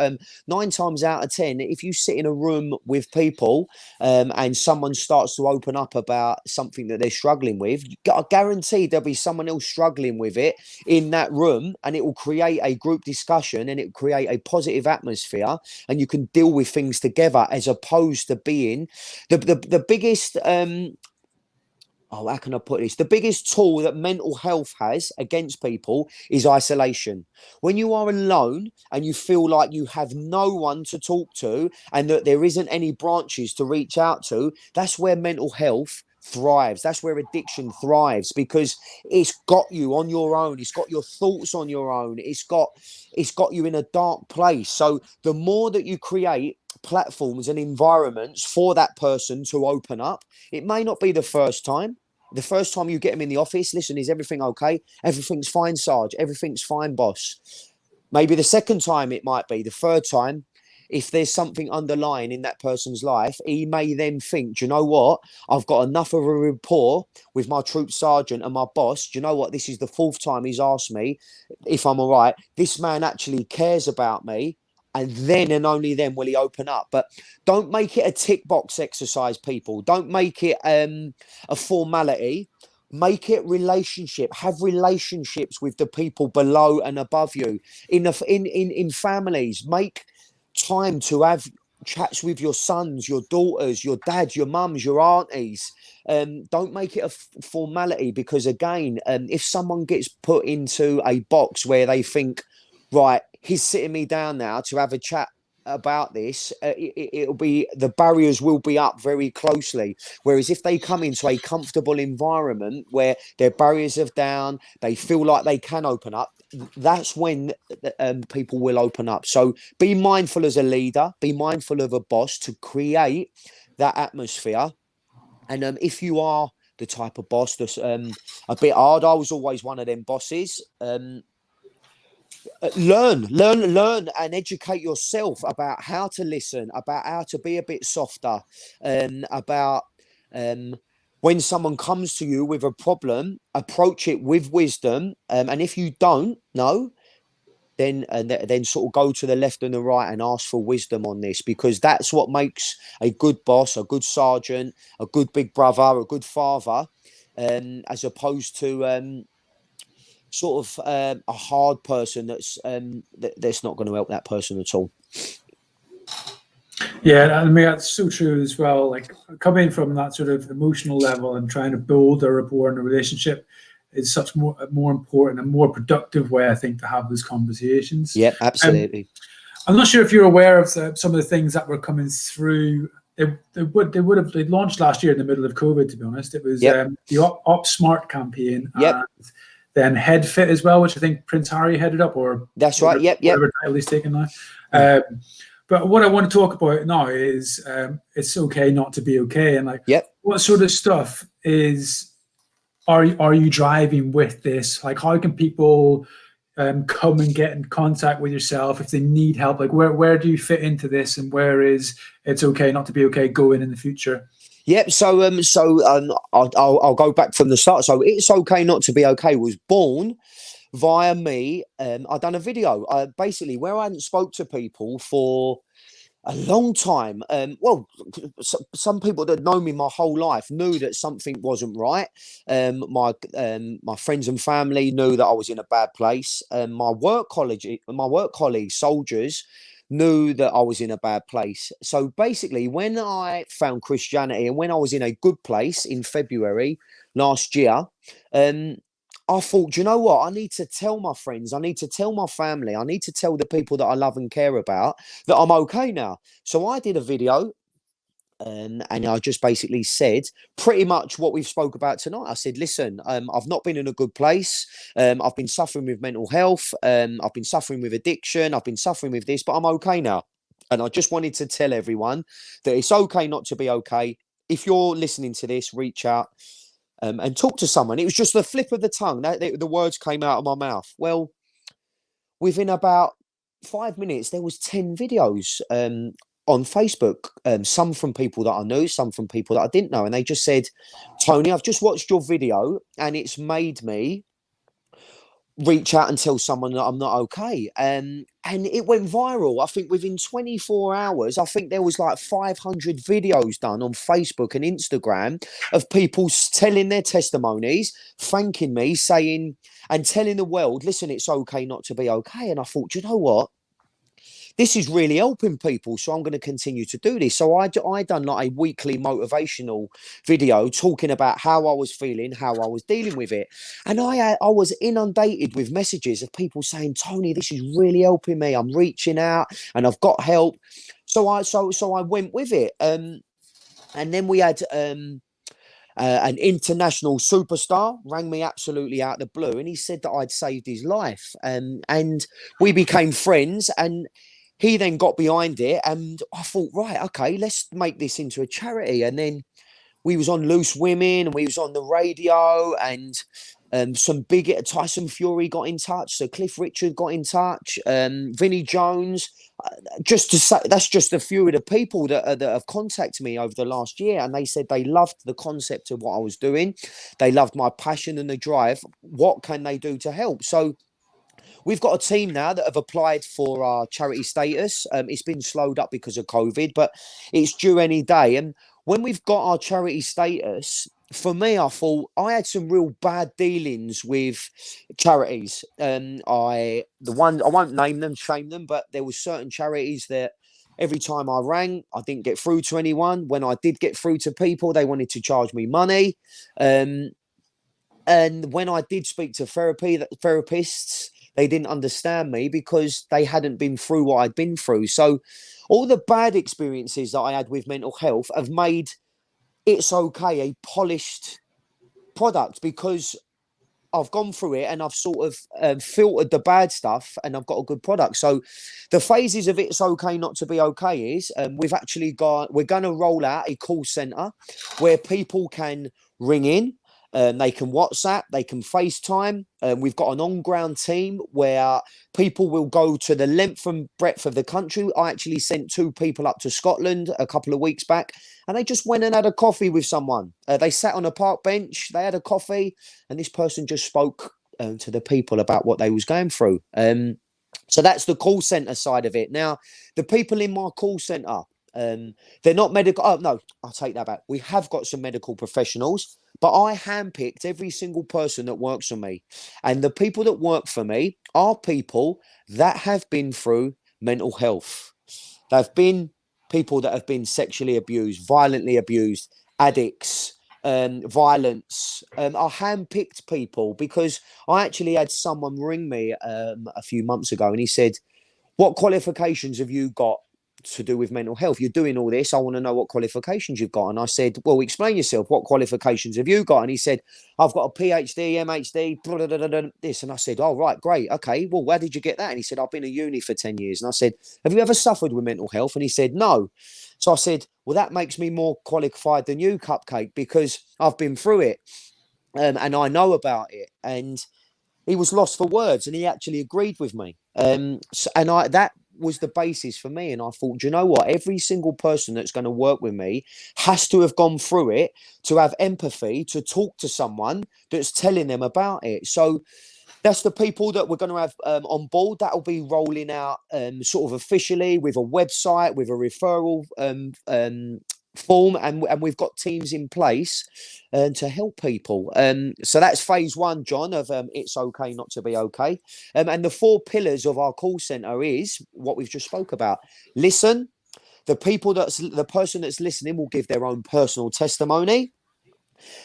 9 times out of 10, if you sit in a room with people and someone starts to open up about something that they're struggling with, I guarantee there'll be someone else struggling with it in that room, and it will create a group discussion, and it will create a positive atmosphere, and you can deal with things together, as opposed to being the biggest how can I put this? The biggest tool that mental health has against people is isolation. When you are alone and you feel like you have no one to talk to, and that there isn't any branches to reach out to, that's where mental health thrives. That's where addiction thrives, because it's got you on your own. It's got your thoughts on your own. It's got you in a dark place. So the more that you create platforms and environments for that person to open up, it may not be the first time. The first time you get them in the office, listen, is everything okay? Everything's fine, Sarge. Everything's fine, boss. Maybe the second time it might be. The third time, if there's something underlying in that person's life, he may then think, do you know what? I've got enough of a rapport with my troop sergeant and my boss. Do you know what? This is the 4th time he's asked me if I'm all right. This man actually cares about me. And then and only then will he open up. But don't make it a tick box exercise, people. Don't make it a formality. Make it relationship. Have relationships with the people below and above you. In families, make time to have chats with your sons, your daughters, your dads, your mums, your aunties. Don't make it a formality, because again, if someone gets put into a box where they think, right, he's sitting me down now to have a chat about this, it'll be, the barriers will be up very closely. Whereas if they come into a comfortable environment where their barriers are down, they feel like they can open up, that's when people will open up. So be mindful as a leader, be mindful of a boss to create that atmosphere. And if you are the type of boss that's a bit hard, I was always one of them bosses. Learn and educate yourself about how to listen, about how to be a bit softer, about when someone comes to you with a problem, approach it with wisdom. And if you don't know, then sort of go to the left and the right and ask for wisdom on this, because that's what makes a good boss, a good sergeant, a good big brother, a good father, as opposed to sort of a hard person that's not going to help that person at all.
Yeah, I mean, that's so true as well. Like, coming from that sort of emotional level and trying to build a rapport in a relationship is such a more important and more productive way, I think, to have those conversations.
Yeah, absolutely.
I'm not sure if you're aware of some of the things that were coming through. They launched last year in the middle of COVID, to be honest. It was the Op Smart campaign, and then Head Fit as well, which I think Prince Harry headed up, or
that's right.
Whatever title he's taken now. But what I want to talk about now is it's okay not to be okay, and like, what sort of stuff are you driving with this? Like, how can people come and get in contact with yourself if they need help? Like, where do you fit into this, and where is it's okay not to be okay going in the future?
Yep. So I'll go back from the start. So It's Okay Not to Be Okay was born via me. I'd done a video basically where I hadn't spoke to people for a long time. Some people that know me my whole life knew that something wasn't right. My friends and family knew that I was in a bad place. My work colleagues, soldiers, knew that I was in a bad place. So basically, when I found Christianity and when I was in a good place in February last year, I thought, you know what? I need to tell my friends, I need to tell my family, I need to tell the people that I love and care about that I'm okay now. So I did a video, and I just basically said pretty much what we've spoke about tonight. I said, listen, I've not been in a good place. I've been suffering with mental health. I've been suffering with addiction. I've been suffering with this, but I'm okay now. And I just wanted to tell everyone that it's okay not to be okay. If you're listening to this, reach out and talk to someone. It was just the flip of the tongue. The words came out of my mouth. Well, within about 5 minutes, there was 10 videos on Facebook, some from people that I knew, some from people that I didn't know. And they just said, Tony, I've just watched your video and it's made me reach out and tell someone that I'm not okay. And it went viral. I think within 24 hours, I think there was like 500 videos done on Facebook and Instagram of people telling their testimonies, thanking me, saying and telling the world, listen, it's okay not to be okay. And I thought, you know what? This is really helping people, so I'm going to continue to do this. So I done like a weekly motivational video talking about how I was feeling, how I was dealing with it. And I was inundated with messages of people saying, Tony, this is really helping me. I'm reaching out and I've got help. So I went with it. And then we had an international superstar rang me absolutely out of the blue, and he said that I'd saved his life. And we became friends, and he then got behind it, and I thought, right, okay, let's make this into a charity. And then we was on Loose Women, and we was on the radio, and Some big Tyson Fury got in touch. So Cliff Richard got in touch. Vinnie Jones. Just to say, that's just a few of the people that have contacted me over the last year, and they said they loved the concept of what I was doing. They loved my passion and the drive. What can they do to help? So we've got a team now that have applied for our charity status. It's been slowed up because of COVID, but it's due any day. And when we've got our charity status, for me, I thought I had some real bad dealings with charities. I won't name them, shame them, but there were certain charities that every time I rang, I didn't get through to anyone. When I did get through to people, they wanted to charge me money. And when I did speak to therapists, they didn't understand me because they hadn't been through what I'd been through. So all the bad experiences that I had with mental health have made It's Okay a polished product, because I've gone through it and I've sort of filtered the bad stuff, and I've got a good product. So the phases of It's Okay Not to Be Okay is we're going to roll out a call center where people can ring in. They can WhatsApp, they can FaceTime. We've got an on-ground team where people will go to the length and breadth of the country. I actually sent 2 people up to Scotland a couple of weeks back, and they just went and had a coffee with someone. They sat on a park bench, they had a coffee, and this person just spoke to the people about what they was going through. So that's the call center side of it. Now, the people in my call center, they're not medical. Oh, no, I'll take that back. We have got some medical professionals, but I handpicked every single person that works for me. And the people that work for me are people that have been through mental health. They've been people that have been sexually abused, violently abused, addicts, violence. I handpicked people because I actually had someone ring me a few months ago, and he said, "What qualifications have you got to do with mental health? You're doing all this. I want to know what qualifications you've got." And I said, "Well, explain yourself. What qualifications have you got?" And he said, "I've got a PhD, MHD, blah, blah, blah, blah, this." And I said, "Oh, right, great. Okay. Well, where did you get that?" And he said, "I've been at uni for 10 years. And I said, "Have you ever suffered with mental health?" And he said, "No." So I said, "Well, that makes me more qualified than you, Cupcake, because I've been through it and I know about it." And he was lost for words, and he actually agreed with me. That was the basis for me. And I thought, do you know what? Every single person that's going to work with me has to have gone through it, to have empathy, to talk to someone that's telling them about it. So that's the people that we're going to have on board. That'll be rolling out sort of officially with a website, with a referral form, and we've got teams in place to help people. So that's phase 1, John, of It's Okay Not to Be Okay. And the 4 pillars of our call center is what we've just spoke about. Listen. The person that's listening will give their own personal testimony.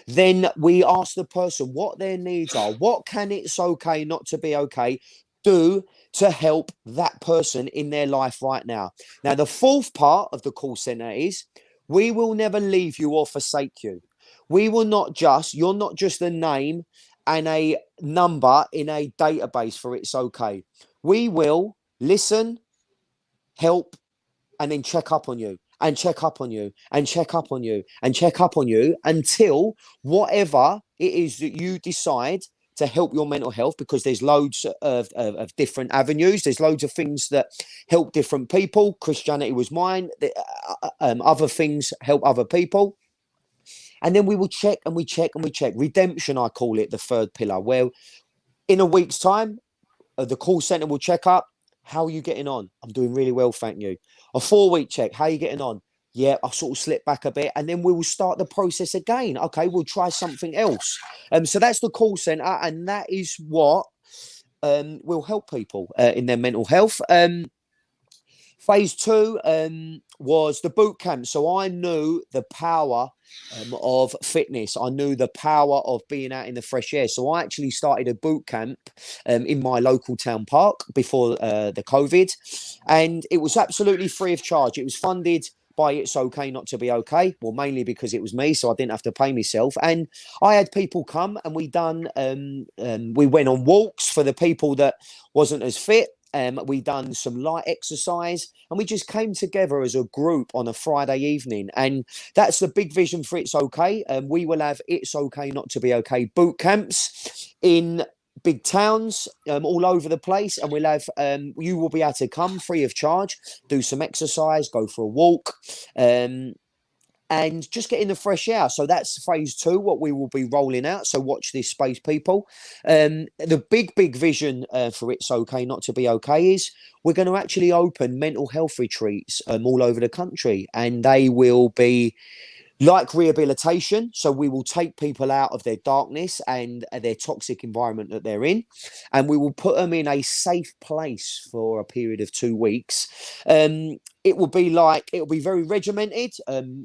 Then we ask the person what their needs are. What can It's Okay Not to Be Okay do to help that person in their life right now? Now, the 4th part of the call center is we will never leave you or forsake you. You're not just a name and a number in a database for It's Okay. We will listen, help, and then check up on you, and check up on you, and check up on you, and check up on you until whatever it is that you decide to help your mental health, because there's loads of different avenues. There's loads of things that help different people. Christianity was mine. Other things help other people. And then we will check and we check and we check. Redemption, I call it, the 3rd pillar, where in a week's time, the call center will check up. How are you getting on? I'm doing really well, thank you. A 4-week check. How are you getting on? Yeah, I sort of slip back a bit, and then we will start the process again. Okay, we'll try something else. So that's the call center, and that is what will help people in their mental health. Phase 2 was the boot camp. So I knew the power of fitness. I knew the power of being out in the fresh air. So I actually started a boot camp in my local town park before the COVID. And it was absolutely free of charge. It was funded by It's Okay Not to Be Okay. Well, mainly because it was me, so I didn't have to pay myself. And I had people come, and we went on walks for the people that wasn't as fit. We done some light exercise, and we just came together as a group on a Friday evening. And that's the big vision for It's Okay. We will have It's Okay Not to Be Okay boot camps in big towns all over the place, and we'll have you will be able to come free of charge, do some exercise, go for a walk, and just get in the fresh air. So that's phase 2, what we will be rolling out. So watch this space, people. The big vision for It's Okay Not to Be Okay is we're going to actually open mental health retreats all over the country, and they will be like rehabilitation. So we will take people out of their darkness and their toxic environment that they're in, and we will put them in a safe place for a period of 2 weeks. It will be very regimented.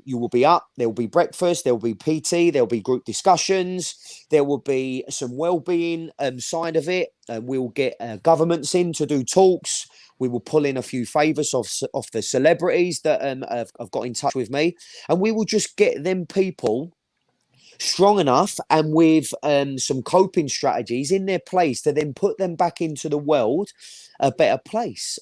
You will be up, there will be breakfast, there will be PT, there will be group discussions, there will be some well-being side of it. We'll get governments in to do talks. We will pull in a few favours of the celebrities that have got in touch with me, and we will just get them people strong enough and with some coping strategies in their place to then put them back into the world a better place.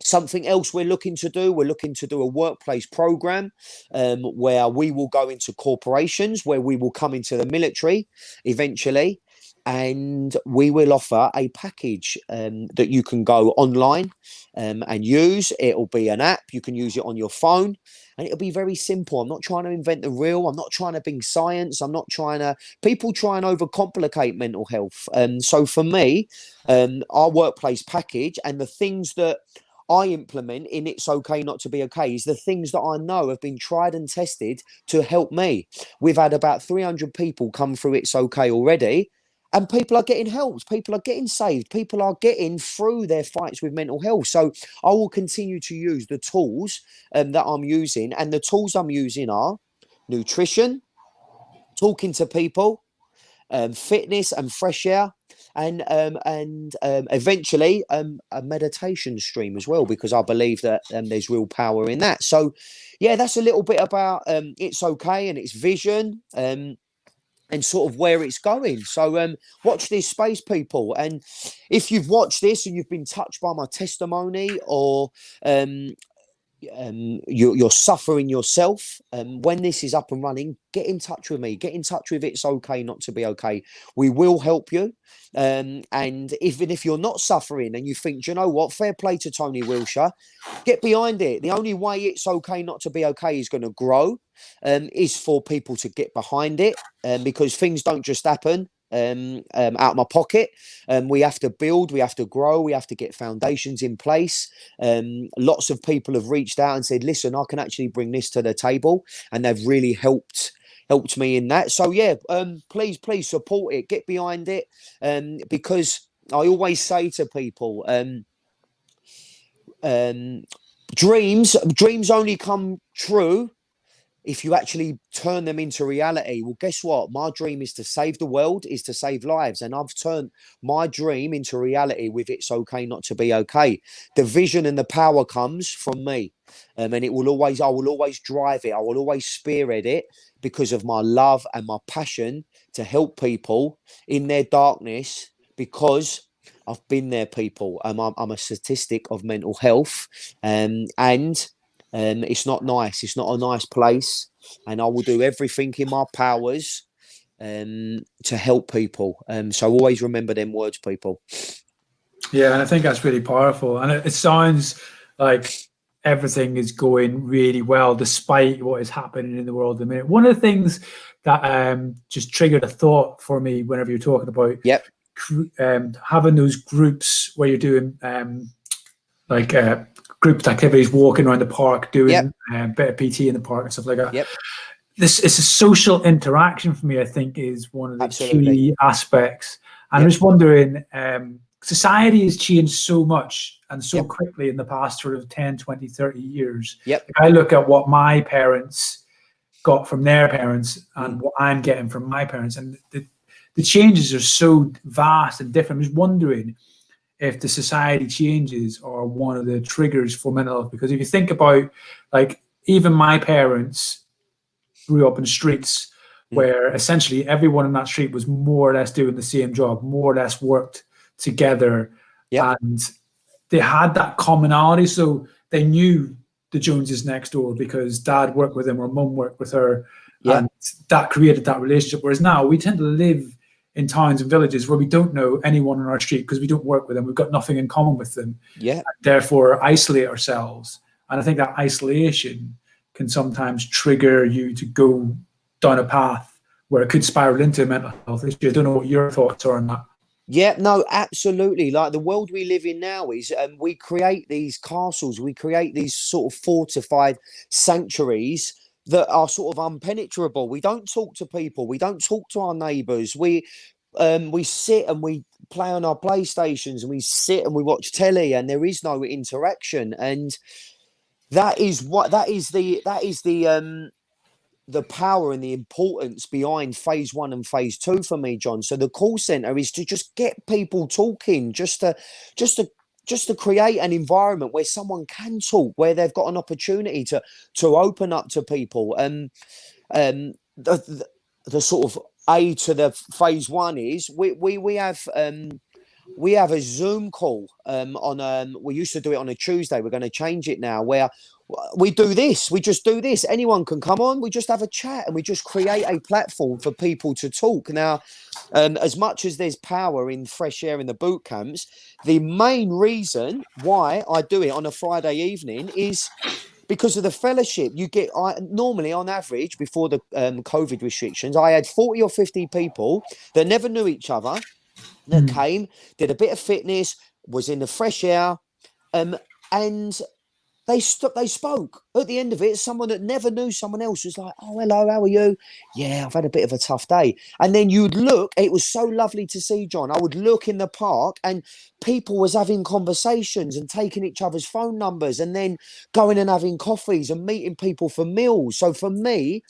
Something else we're looking to do a workplace program where we will go into corporations, where we will come into the military eventually, and we will offer a package that you can go online and use. It'll be an app. You can use it on your phone, and it'll be very simple. I'm not trying to invent the wheel. I'm not trying to bring science. People try and overcomplicate mental health. So for me, our workplace package and the things that I implement in It's Okay Not to Be Okay is the things that I know have been tried and tested to help me. We've had about 300 people come through It's Okay already, and people are getting helped. People are getting saved. People are getting through their fights with mental health. So I will continue to use the tools that I'm using, and the tools I'm using are nutrition, talking to people, fitness and fresh air, and eventually a meditation stream as well, because I believe that there's real power in that. So yeah, that's a little bit about It's Okay and its vision and sort of where it's going. So watch this space, people. And if you've watched this and you've been touched by my testimony, or you're suffering yourself, when this is up and running, get in touch with me. Get in touch with It's Okay Not to Be Okay. We will help you. And even if you're not suffering and you think, do you know what, fair play to Tony Wilshire, get behind it. The only way It's Okay Not to Be Okay is going to grow is for people to get behind it, because things don't just happen out of my pocket. We have to build, we have to grow, we have to get foundations in place. Lots of people have reached out and said, listen, I can actually bring this to the table, and they've really helped me in that. So yeah, please support it, get behind it, because I always say to people, dreams only come true if you actually turn them into reality. Well, guess what? My dream is to save the world, is to save lives. And I've turned my dream into reality with It's Okay Not to Be Okay. The vision and the power comes from me. And I will always drive it. I will always spearhead it, because of my love and my passion to help people in their darkness, because I've been there, people. I'm a statistic of mental health, and it's not nice. It's not a nice place, and I will do everything in my powers to help people. So always remember them words, people.
Yeah, and I think that's really powerful. And it sounds like everything is going really well despite what is happening in the world at the minute. One of the things that just triggered a thought for me whenever you're talking about having those groups where you're doing group activities, walking around the park, doing a bit of PT in the park and stuff like that. This is a social interaction for me, I think, is one of the key aspects. And I'm just wondering, society has changed so much and so quickly in the past sort of 10, 20, 30 years. Like, I look at what my parents got from their parents and what I'm getting from my parents, and the changes are so vast and different. I'm just wondering if the society changes are one of the triggers for mental health. Because if you think about, like, even my parents grew up in streets where essentially everyone in that street was more or less doing the same job, more or less worked together. and they had that commonality. So they knew the Joneses next door because dad worked with them or mum worked with her. And that created that relationship. Whereas now we tend to live in towns and villages where we don't know anyone on our street because we don't work with them. We've got nothing in common with them. Therefore, isolate ourselves. And I think that isolation can sometimes trigger you to go down a path where it could spiral into a mental health issue. I don't know what your thoughts are on that.
Yeah, no, absolutely. Like the world we live in now is we create these castles, we create these sort of fortified sanctuaries that are sort of impenetrable. We don't talk to people. We don't talk to our neighbours. We sit and we play on our PlayStations and we sit and we watch telly and there is no interaction. And that is the power and the importance behind phase 1 and phase 2 for me, John. So the call center is to just get people talking, just to create an environment where someone can talk, where they've got an opportunity to open up to people. And the sort of A to the phase 1 is we have a Zoom call we used to do it on a Tuesday. We're going to change it now, where we do this. We just do this. Anyone can come on. We just have a chat and we just create a platform for people to talk. Now, as much as there's power in fresh air in the boot camps, the main reason why I do it on a Friday evening is because of the fellowship. You get normally on average before the COVID restrictions, I had 40 or 50 people that never knew each other that came, did a bit of fitness, was in the fresh air, and they spoke. At the end of it, someone that never knew someone else was like, "Oh, hello, how are you? Yeah, I've had a bit of a tough day." And then you'd look, it was so lovely to see, John. I would look in the park and people was having conversations and taking each other's phone numbers and then going and having coffees and meeting people for meals. So for me,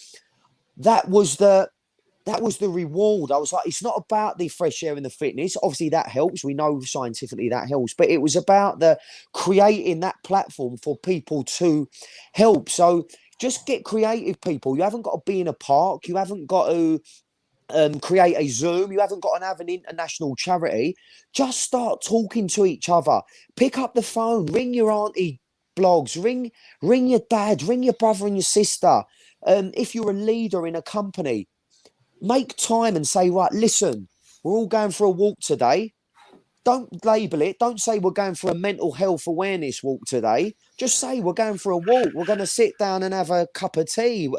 that was the reward. I was like, it's not about the fresh air and the fitness. Obviously, that helps. We know scientifically that helps. But it was about the creating that platform for people to help. So just get creative, people. You haven't got to be in a park. You haven't got to create a Zoom. You haven't got to have an international charity. Just start talking to each other. Pick up the phone. Ring your auntie blogs. Ring your dad. Ring your brother and your sister. If you're a leader in a company, make time and say, right, listen, we're all going for a walk today. Don't label it. Don't say we're going for a mental health awareness walk today. Just say we're going for a walk. We're going to sit down and have a cup of tea.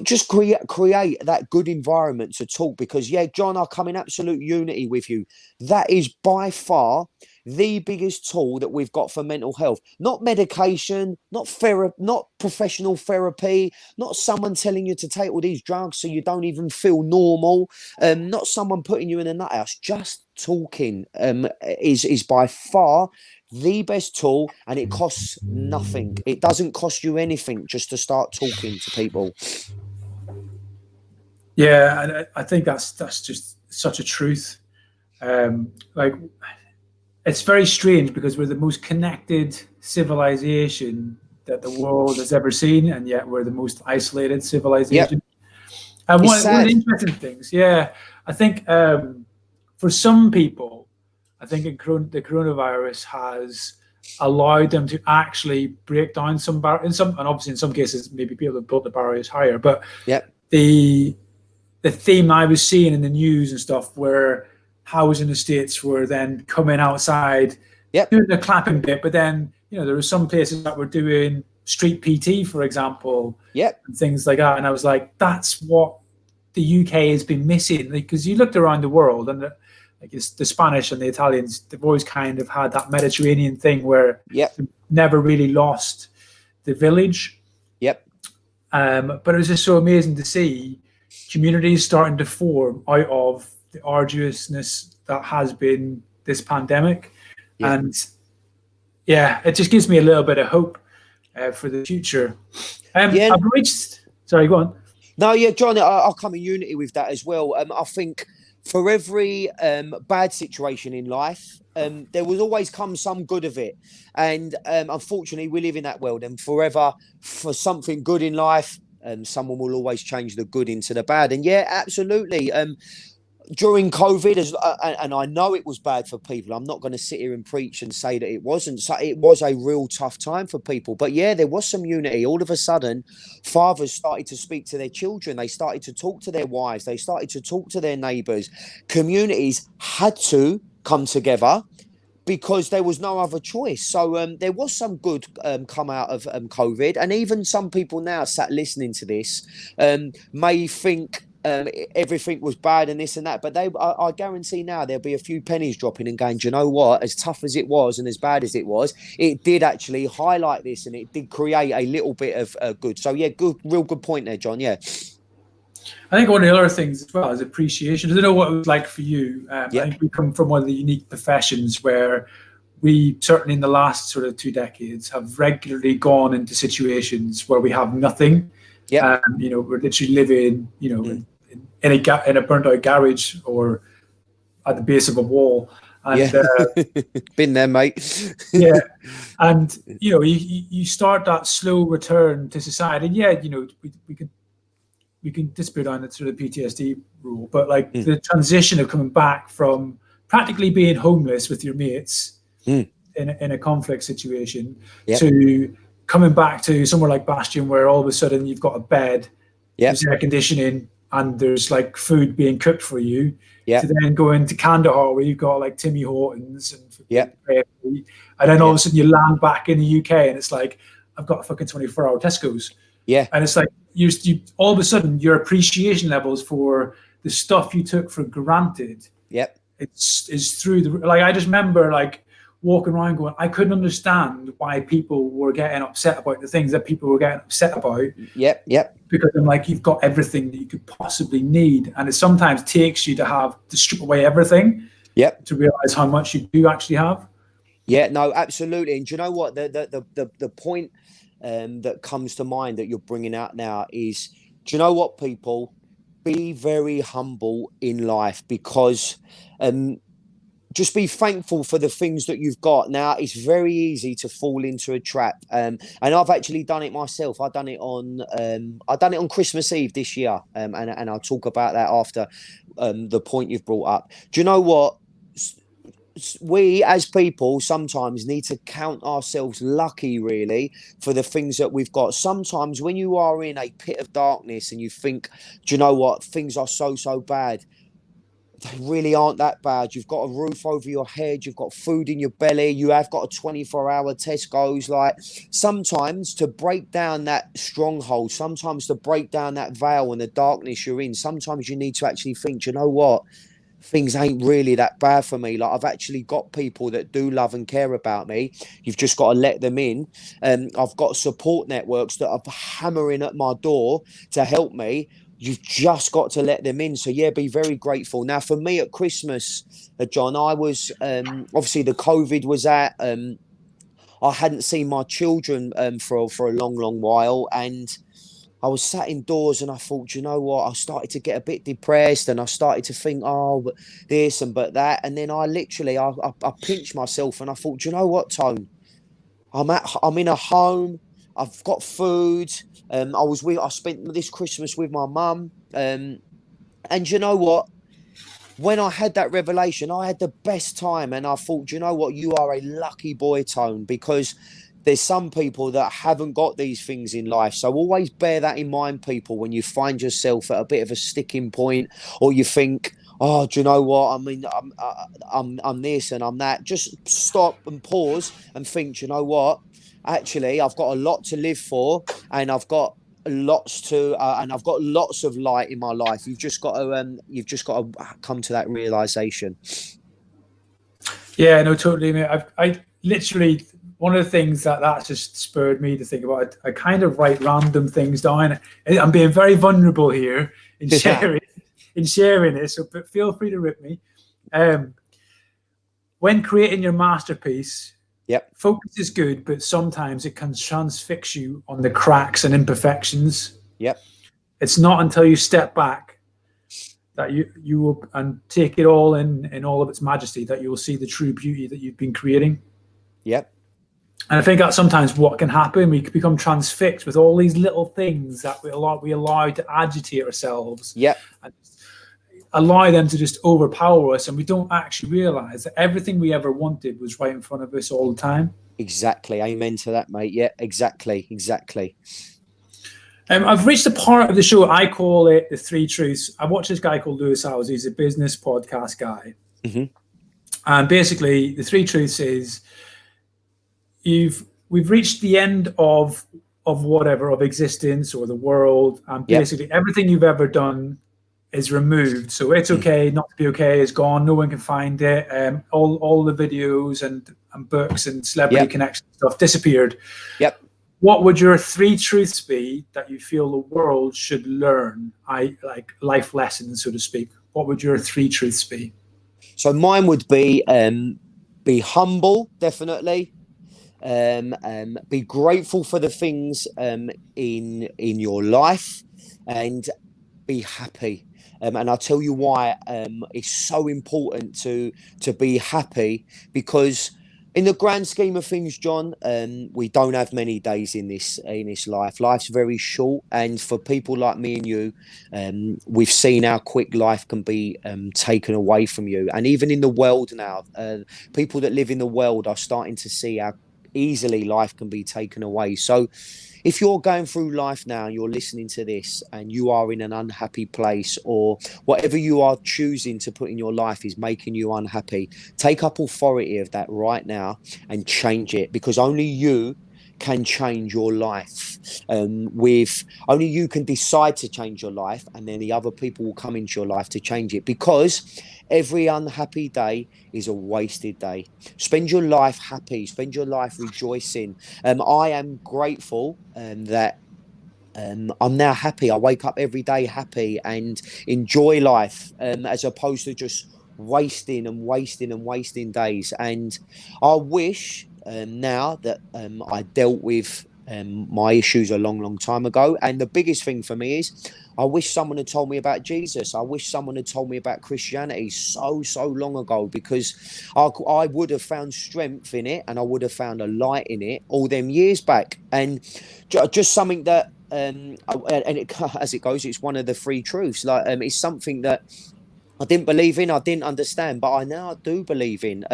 Just create that good environment to talk, because, yeah, John, I come in absolute unity with you. That is by far the biggest tool that we've got for mental health. Not medication, not professional therapy, not someone telling you to take all these drugs so you don't even feel normal, not someone putting you in a nut house. Just talking is by far the best tool, and it costs nothing. It doesn't cost you anything just to start talking to people.
Yeah, and I think that's just such a truth. Like, it's very strange because we're the most connected civilization that the world has ever seen, and yet we're the most isolated civilization. And one of the interesting things, I think for some people, I think the coronavirus has allowed them to actually break down some barriers. And obviously in some cases, maybe people have built the barriers higher. But the theme I was seeing in the news and stuff, where housing estates were then coming outside, doing the clapping bit, but then there were some places that were doing street PT, for example, and things like that. And I was like, that's what the UK has been missing, because you looked around the world and the Spanish and the Italians, they've always kind of had that Mediterranean thing where they've never really lost the village. But it was just so amazing to see communities starting to form out of the arduousness that has been this pandemic. And it just gives me a little bit of hope for the future. Sorry, go on.
No, John, I'll come in unity with that as well. I think for every bad situation in life, there will always come some good of it. And unfortunately, we live in that world. And forever, for something good in life, someone will always change the good into the bad. And absolutely. during COVID, and I know it was bad for people. I'm not going to sit here and preach and say that it wasn't. So it was a real tough time for people. But yeah, there was some unity. All of a sudden, fathers started to speak to their children. They started to talk to their wives. They started to talk to their neighbours. Communities had to come together because there was no other choice. So there was some good come out of COVID. And even some people now sat listening to this may think everything was bad and this and that. But I guarantee now there'll be a few pennies dropping and going, do you know what? As tough as it was and as bad as it was, it did actually highlight this and it did create a little bit of good. So yeah, real good point there, John. Yeah.
I think one of the other things as well is appreciation. I don't know what it was like for you. I think we come from one of the unique professions where we, certainly in the last sort of 2 decades, have regularly gone into situations where we have nothing. Yeah. We're literally living, in a burnt out garage or at the base of a wall. And,
been there, mate.
Yeah. And, you start that slow return to society. And yeah, we can dispute on it through the PTSD rule, but like the transition of coming back from practically being homeless with your mates in a conflict situation to coming back to somewhere like Bastion, where all of a sudden you've got a bed, there's air conditioning, and there's like food being cooked for you. To then go into Kandahar, where you've got like Timmy Hortons and then all of a sudden you land back in the UK, and it's like, I've got a fucking 24-hour Tesco's. And it's like you all of a sudden your appreciation levels for the stuff you took for granted. It's through the, like, I just remember like walking around going, I couldn't understand why people were getting upset about the things that people were getting upset about. Because I'm like, you've got everything that you could possibly need, and it sometimes takes you to strip away everything. To realize how much you do actually have.
No, absolutely. And do you know what the point that comes to mind that you're bringing out now is, do you know what, people? Be very humble in life, because just be thankful for the things that you've got. Now, it's very easy to fall into a trap, and I've actually done it myself. I've done it on Christmas Eve this year, and I'll talk about that after the point you've brought up. Do you know what? We as people sometimes need to count ourselves lucky, really, for the things that we've got. Sometimes when you are in a pit of darkness and you think, do you know what, things are so bad, they really aren't that bad. You've got a roof over your head, you've got food in your belly, you have got a 24-hour Tesco's. Like, sometimes to break down that stronghold, sometimes to break down that veil and the darkness you're in, sometimes you need to actually think, do you know what, things ain't really that bad for me. Like, I've actually got people that do love and care about me. You've just got to let them in. I've got support networks that are hammering at my door to help me. You've just got to let them in. So yeah, be very grateful. Now, for me at Christmas, John, I was obviously the COVID was at. I hadn't seen my children for a long while, and I was sat indoors and I thought, you know what? I started to get a bit depressed, and I started to think, oh, but this and but that. And then I pinched myself and I thought, you know what, Tone? I'm in a home. I've got food. I spent this Christmas with my mum. And you know what? When I had that revelation, I had the best time. And I thought, you know what? You are a lucky boy, Tone, because there's some people that haven't got these things in life. So always bear that in mind, people, when you find yourself at a bit of a sticking point, or you think, oh, do you know what? I mean, I'm this and I'm that. Just stop and pause and think, do you know what? Actually, I've got a lot to live for, and I've got lots of light in my life. You've just got to come to that realization.
Yeah, no, totally, mate. I literally, one of the things that just spurred me to think about, I kind of write random things down. I'm being very vulnerable here in sharing this, so feel free to rip me. When creating your masterpiece, focus is good, but sometimes it can transfix you on the cracks and imperfections. It's not until you step back that you will and take it all in all of its majesty that you will see the true beauty that you've been creating. And I think that's sometimes what can happen. We can become transfixed with all these little things that we allow to agitate ourselves. And allow them to just overpower us, and we don't actually realize that everything we ever wanted was right in front of us all the time.
Exactly. Amen to that, mate. Yeah, exactly.
I've reached a part of the show, I call it the three truths. I watch this guy called Lewis Howes. He's a business podcast guy.
Mm-hmm.
And basically, the three truths is we've reached the end of whatever, of existence or the world, and basically everything you've ever done is removed. So it's okay not to be okay is gone. No one can find it. All the videos and books and celebrity connection stuff disappeared.
Yep.
What would your three truths be that you feel the world should learn? Like life lessons, so to speak. What would your three truths be?
So mine would be humble, definitely. Be grateful for the things in your life, and be happy. And I'll tell you why it's so important to be happy, because in the grand scheme of things, John, we don't have many days in this life. Life's very short, and for people like me and you, we've seen how quick life can be taken away from you. And even in the world now, people that live in the world are starting to see how easily life can be taken away. So if you're going through life now, you're listening to this and you are in an unhappy place, or whatever you are choosing to put in your life is making you unhappy, take up authority of that right now and change it, because only you can change your life. Only you can decide to change your life, and then the other people will come into your life to change it, because every unhappy day is a wasted day. Spend your life happy, spend your life rejoicing. I am grateful that I'm now happy. I wake up every day happy and enjoy life, as opposed to just wasting days. And I wish now that I dealt with my issues a long time ago. And the biggest thing for me is I wish someone had told me about Jesus. I wish someone had told me about Christianity so long ago, because I would have found strength in it, and I would have found a light in it all them years back. And just something that as it goes, it's one of the three truths. Like it's something that I didn't believe in, I didn't understand, but I now do believe in.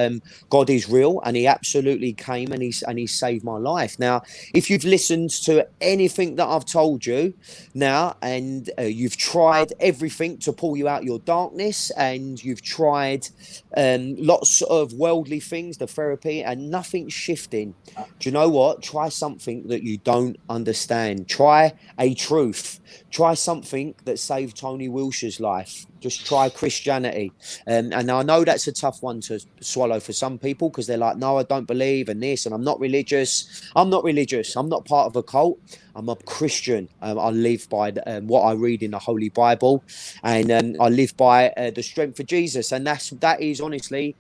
God is real, and He absolutely came and He saved my life. Now, if you've listened to anything that I've told you now, and you've tried everything to pull you out your darkness, and you've tried lots of worldly things, the therapy, and nothing's shifting, do you know what? Try something that you don't understand. Try a truth. Try something that saved Tony Wilshire's life. Just try Christianity. And I know that's a tough one to swallow for some people, because they're like, no, I don't believe in this, and I'm not religious. I'm not religious. I'm not part of a cult. I'm a Christian. I live by what I read in the Holy Bible, and I live by the strength of Jesus. And that is honestly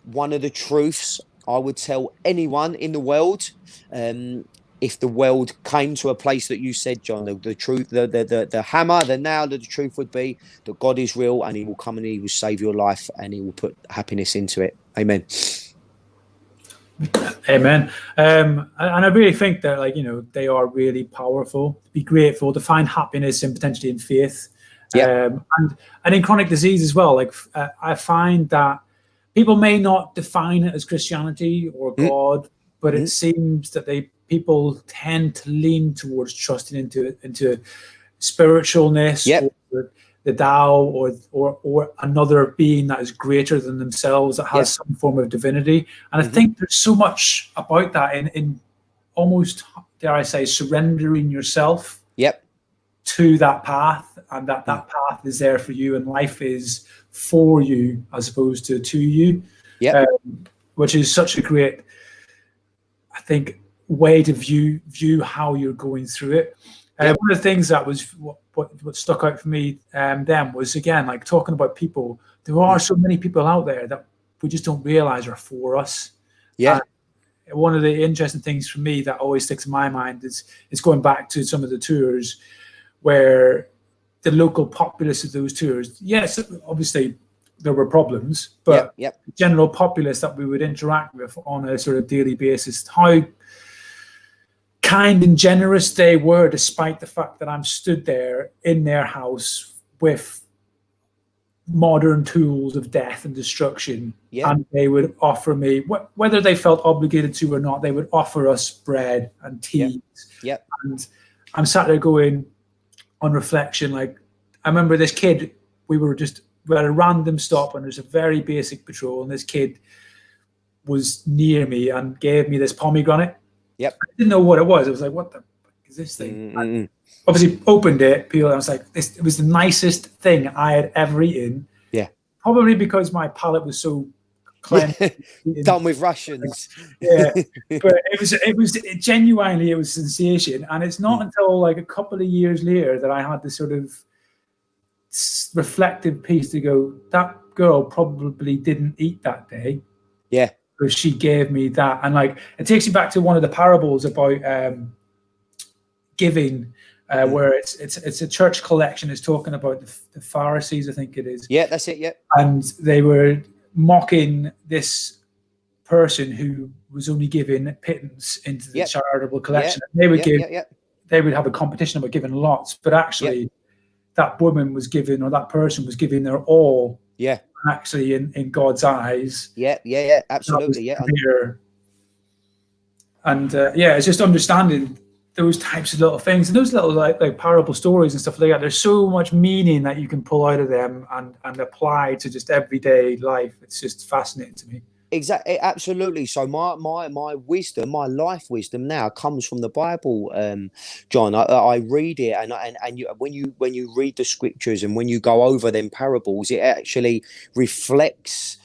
one of the truths I would tell anyone in the world. If the world came to a place that you said, John, the truth, the hammer, the nail of the truth would be that God is real, and He will come and He will save your life, and He will put happiness into it. Amen.
Amen. And I really think that, like, they are really powerful. Be grateful, to find happiness and potentially in faith.
Yeah.
And in chronic disease as well. Like I find that people may not define it as Christianity or God, but it seems that people tend to lean towards trusting into spiritualness, or the Tao, or another being that is greater than themselves, that has some form of divinity. And I think there's so much about that in almost, dare I say, surrendering yourself to that path, and that path is there for you, and life is for you as opposed to you, which is such a great, I think, way to view how you're going through it. One of the things that was what stuck out for me then was, again, like talking about people. There are so many people out there that we just don't realize are for us. One of the interesting things for me that always sticks in my mind is going back to some of the tours where the local populace of those tours, yes, obviously there were problems, but the general populace that we would interact with on a sort of daily basis, how kind and generous they were, despite the fact that I'm stood there in their house with modern tools of death and destruction.
Yeah.
And they would offer me, whether they felt obligated to or not, they would offer us bread and tea.
Yep.
And I'm sat there going, on reflection, like, I remember this kid, we had a random stop and there's a very basic patrol, and this kid was near me and gave me this pomegranate.
Yep.
I didn't know what it was. I was like, what the fuck is this thing? Obviously opened it, peeled it. I was like, it was the nicest thing I had ever eaten.
Yeah.
Probably because my palate was so cleansed.
Done with Russians.
Yeah. But it was genuinely, it was sensation. And it's not until like a couple of years later that I had this sort of reflective piece to go, that girl probably didn't eat that day.
Yeah.
Because she gave me that. And like, it takes you back to one of the parables about giving, where it's a church collection is talking about the Pharisees, I think it is.
Yeah, that's it. Yeah.
And they were mocking this person who was only giving pittance into the charitable collection. They would they would have a competition about giving lots, but actually that woman was giving, or that person was giving their all.
Yeah.
Actually, in God's eyes.
Yeah, absolutely. Yeah. And
it's just understanding those types of little things and those little like parable stories and stuff like that. There's so much meaning that you can pull out of them and apply to just everyday life. It's just fascinating to me.
Exactly, absolutely. So my wisdom, my life wisdom now comes from the Bible, John. I read it, and when you read the scriptures and when you go over them parables, it actually reflects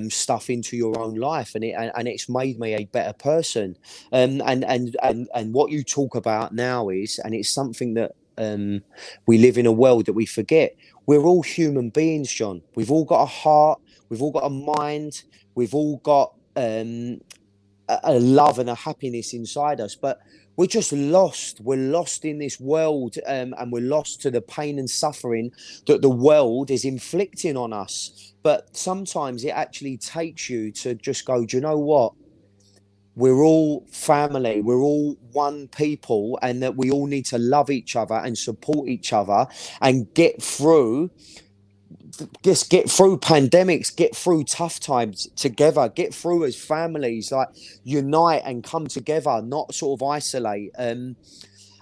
stuff into your own life, and it's made me a better person. And what you talk about now is, and it's something that we live in a world that we forget. We're all human beings, John. We've all got a heart. We've all got a mind. We've all got a love and a happiness inside us, but we're just lost. We're lost in this world, and we're lost to the pain and suffering that the world is inflicting on us. But sometimes it actually takes you to just go, do you know what? We're all family. We're all one people, and that we all need to love each other and support each other and get through pandemics, get through tough times together, get through as families, like unite and come together, not sort of isolate. And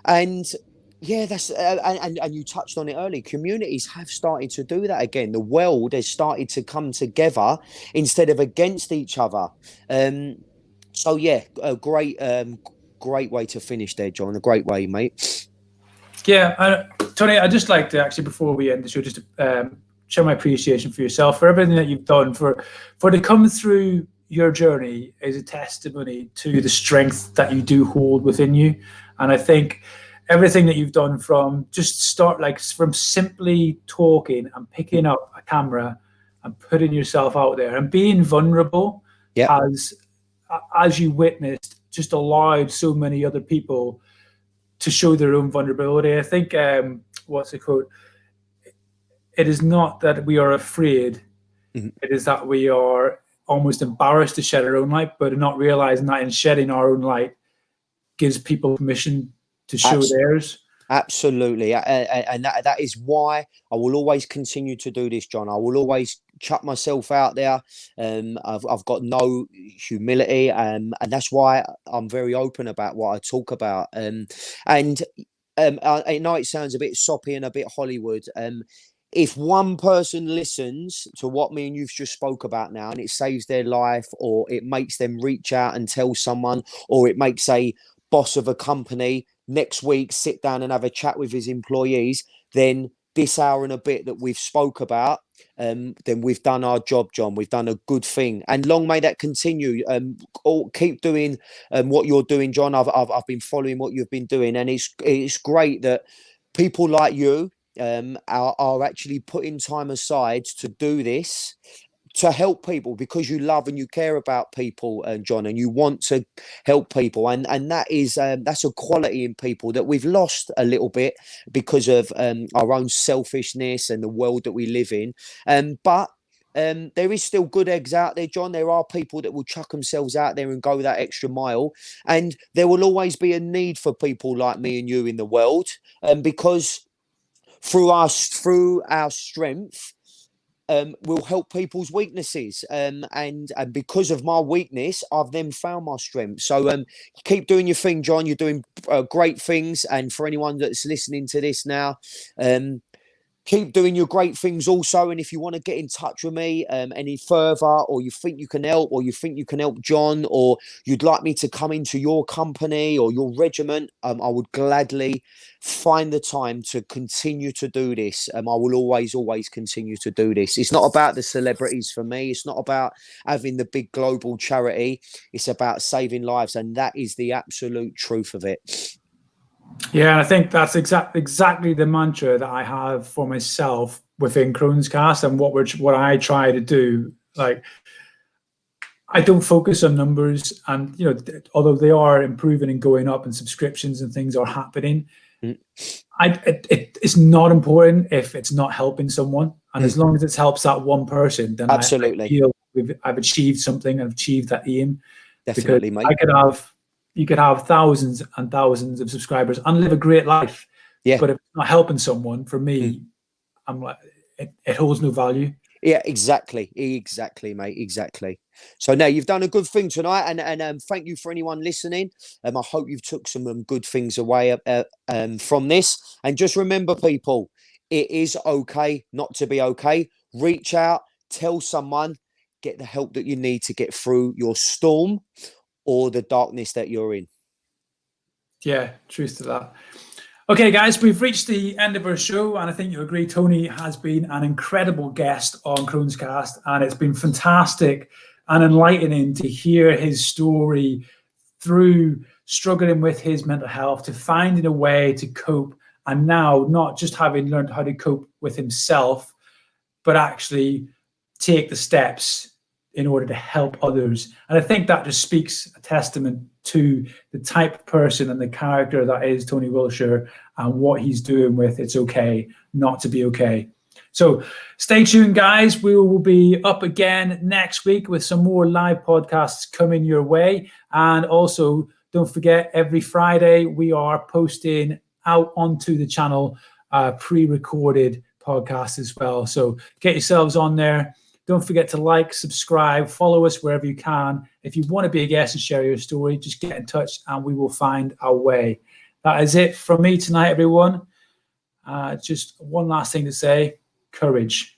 that's and you touched on it early. Communities have started to do that again. The world has started to come together instead of against each other. So yeah, a great way to finish there, John. A great way, mate.
Yeah, Tony, I'd just like to actually, before we end the show, just show my appreciation for yourself, for everything that you've done, for to come through your journey is a testimony to the strength that you do hold within you. And I think everything that you've done from from simply talking and picking up a camera and putting yourself out there and being vulnerable, as you witnessed, just allowed so many other people to show their own vulnerability. I think, what's the quote? It is not that we are afraid. Mm-hmm. It is that we are almost embarrassed to shed our own light, but not realizing that in shedding our own light gives people permission to show theirs.
Absolutely. And that is why I will always continue to do this, John. I will always chuck myself out there. I've got no humility, and that's why I'm very open about what I talk about. I know it sounds a bit soppy and a bit Hollywood. If one person listens to what me and you've just spoke about now, and it saves their life, or it makes them reach out and tell someone, or it makes a boss of a company next week sit down and have a chat with his employees, then this hour and a bit that we've spoke about, then we've done our job, John. We've done a good thing, and long may that continue. Keep doing what you're doing, John. I've been following what you've been doing, and it's great that people like you are actually putting time aside to do this, to help people, because you love and you care about people, John, and you want to help people, and that is that's a quality in people that we've lost a little bit because of our own selfishness and the world that we live in. But there is still good eggs out there, John. There are people that will chuck themselves out there and go that extra mile, and there will always be a need for people like me and you in the world, because through our strength, will help people's weaknesses. And because of my weakness, I've then found my strength. So keep doing your thing, John. You're doing great things. And for anyone that's listening to this now, keep doing your great things also. And if you want to get in touch with me any further, or you think you can help, or you think you can help John, or you'd like me to come into your company or your regiment, I would gladly find the time to continue to do this. I will always continue to do this. It's not about the celebrities for me. It's not about having the big global charity. It's about saving lives. And that is the absolute truth of it.
Yeah, and I think that's exactly the mantra that I have for myself within CrohnsCast, and what I try to do. Like, I don't focus on numbers, and although they are improving and going up, and subscriptions and things are happening, it's not important if it's not helping someone, and as long as it helps that one person, then
absolutely,
I feel I've achieved something. I've achieved that aim.
Definitely,
because
mate.
You could have thousands and thousands of subscribers and live a great life.
Yeah.
But if it's not helping someone, for me, I'm like, it holds no value.
Yeah, exactly, mate, exactly. So now you've done a good thing tonight, and thank you for anyone listening. I hope you've took some good things away from this. And just remember, people, it is okay not to be okay. Reach out, tell someone, get the help that you need to get through your storm or the darkness that you're in.
Yeah, truth to that. Okay, guys, we've reached the end of our show, and I think you agree Tony has been an incredible guest on CrohnsCast, and it's been fantastic and enlightening to hear his story through struggling with his mental health, to finding a way to cope, and now not just having learned how to cope with himself, but actually take the steps in order to help others. And I think that just speaks a testament to the type of person and the character that is Tony Wiltshire, and what he's doing with It's Okay Not to Be Okay. So stay tuned, guys. We will be up again next week with some more live podcasts coming your way. And also, don't forget, every Friday we are posting out onto the channel pre-recorded podcasts as well. So get yourselves on there. Don't forget to like, subscribe, follow us wherever you can. If you want to be a guest and share your story, just get in touch and we will find our way. That is it from me tonight, everyone. Just one last thing to say: courage.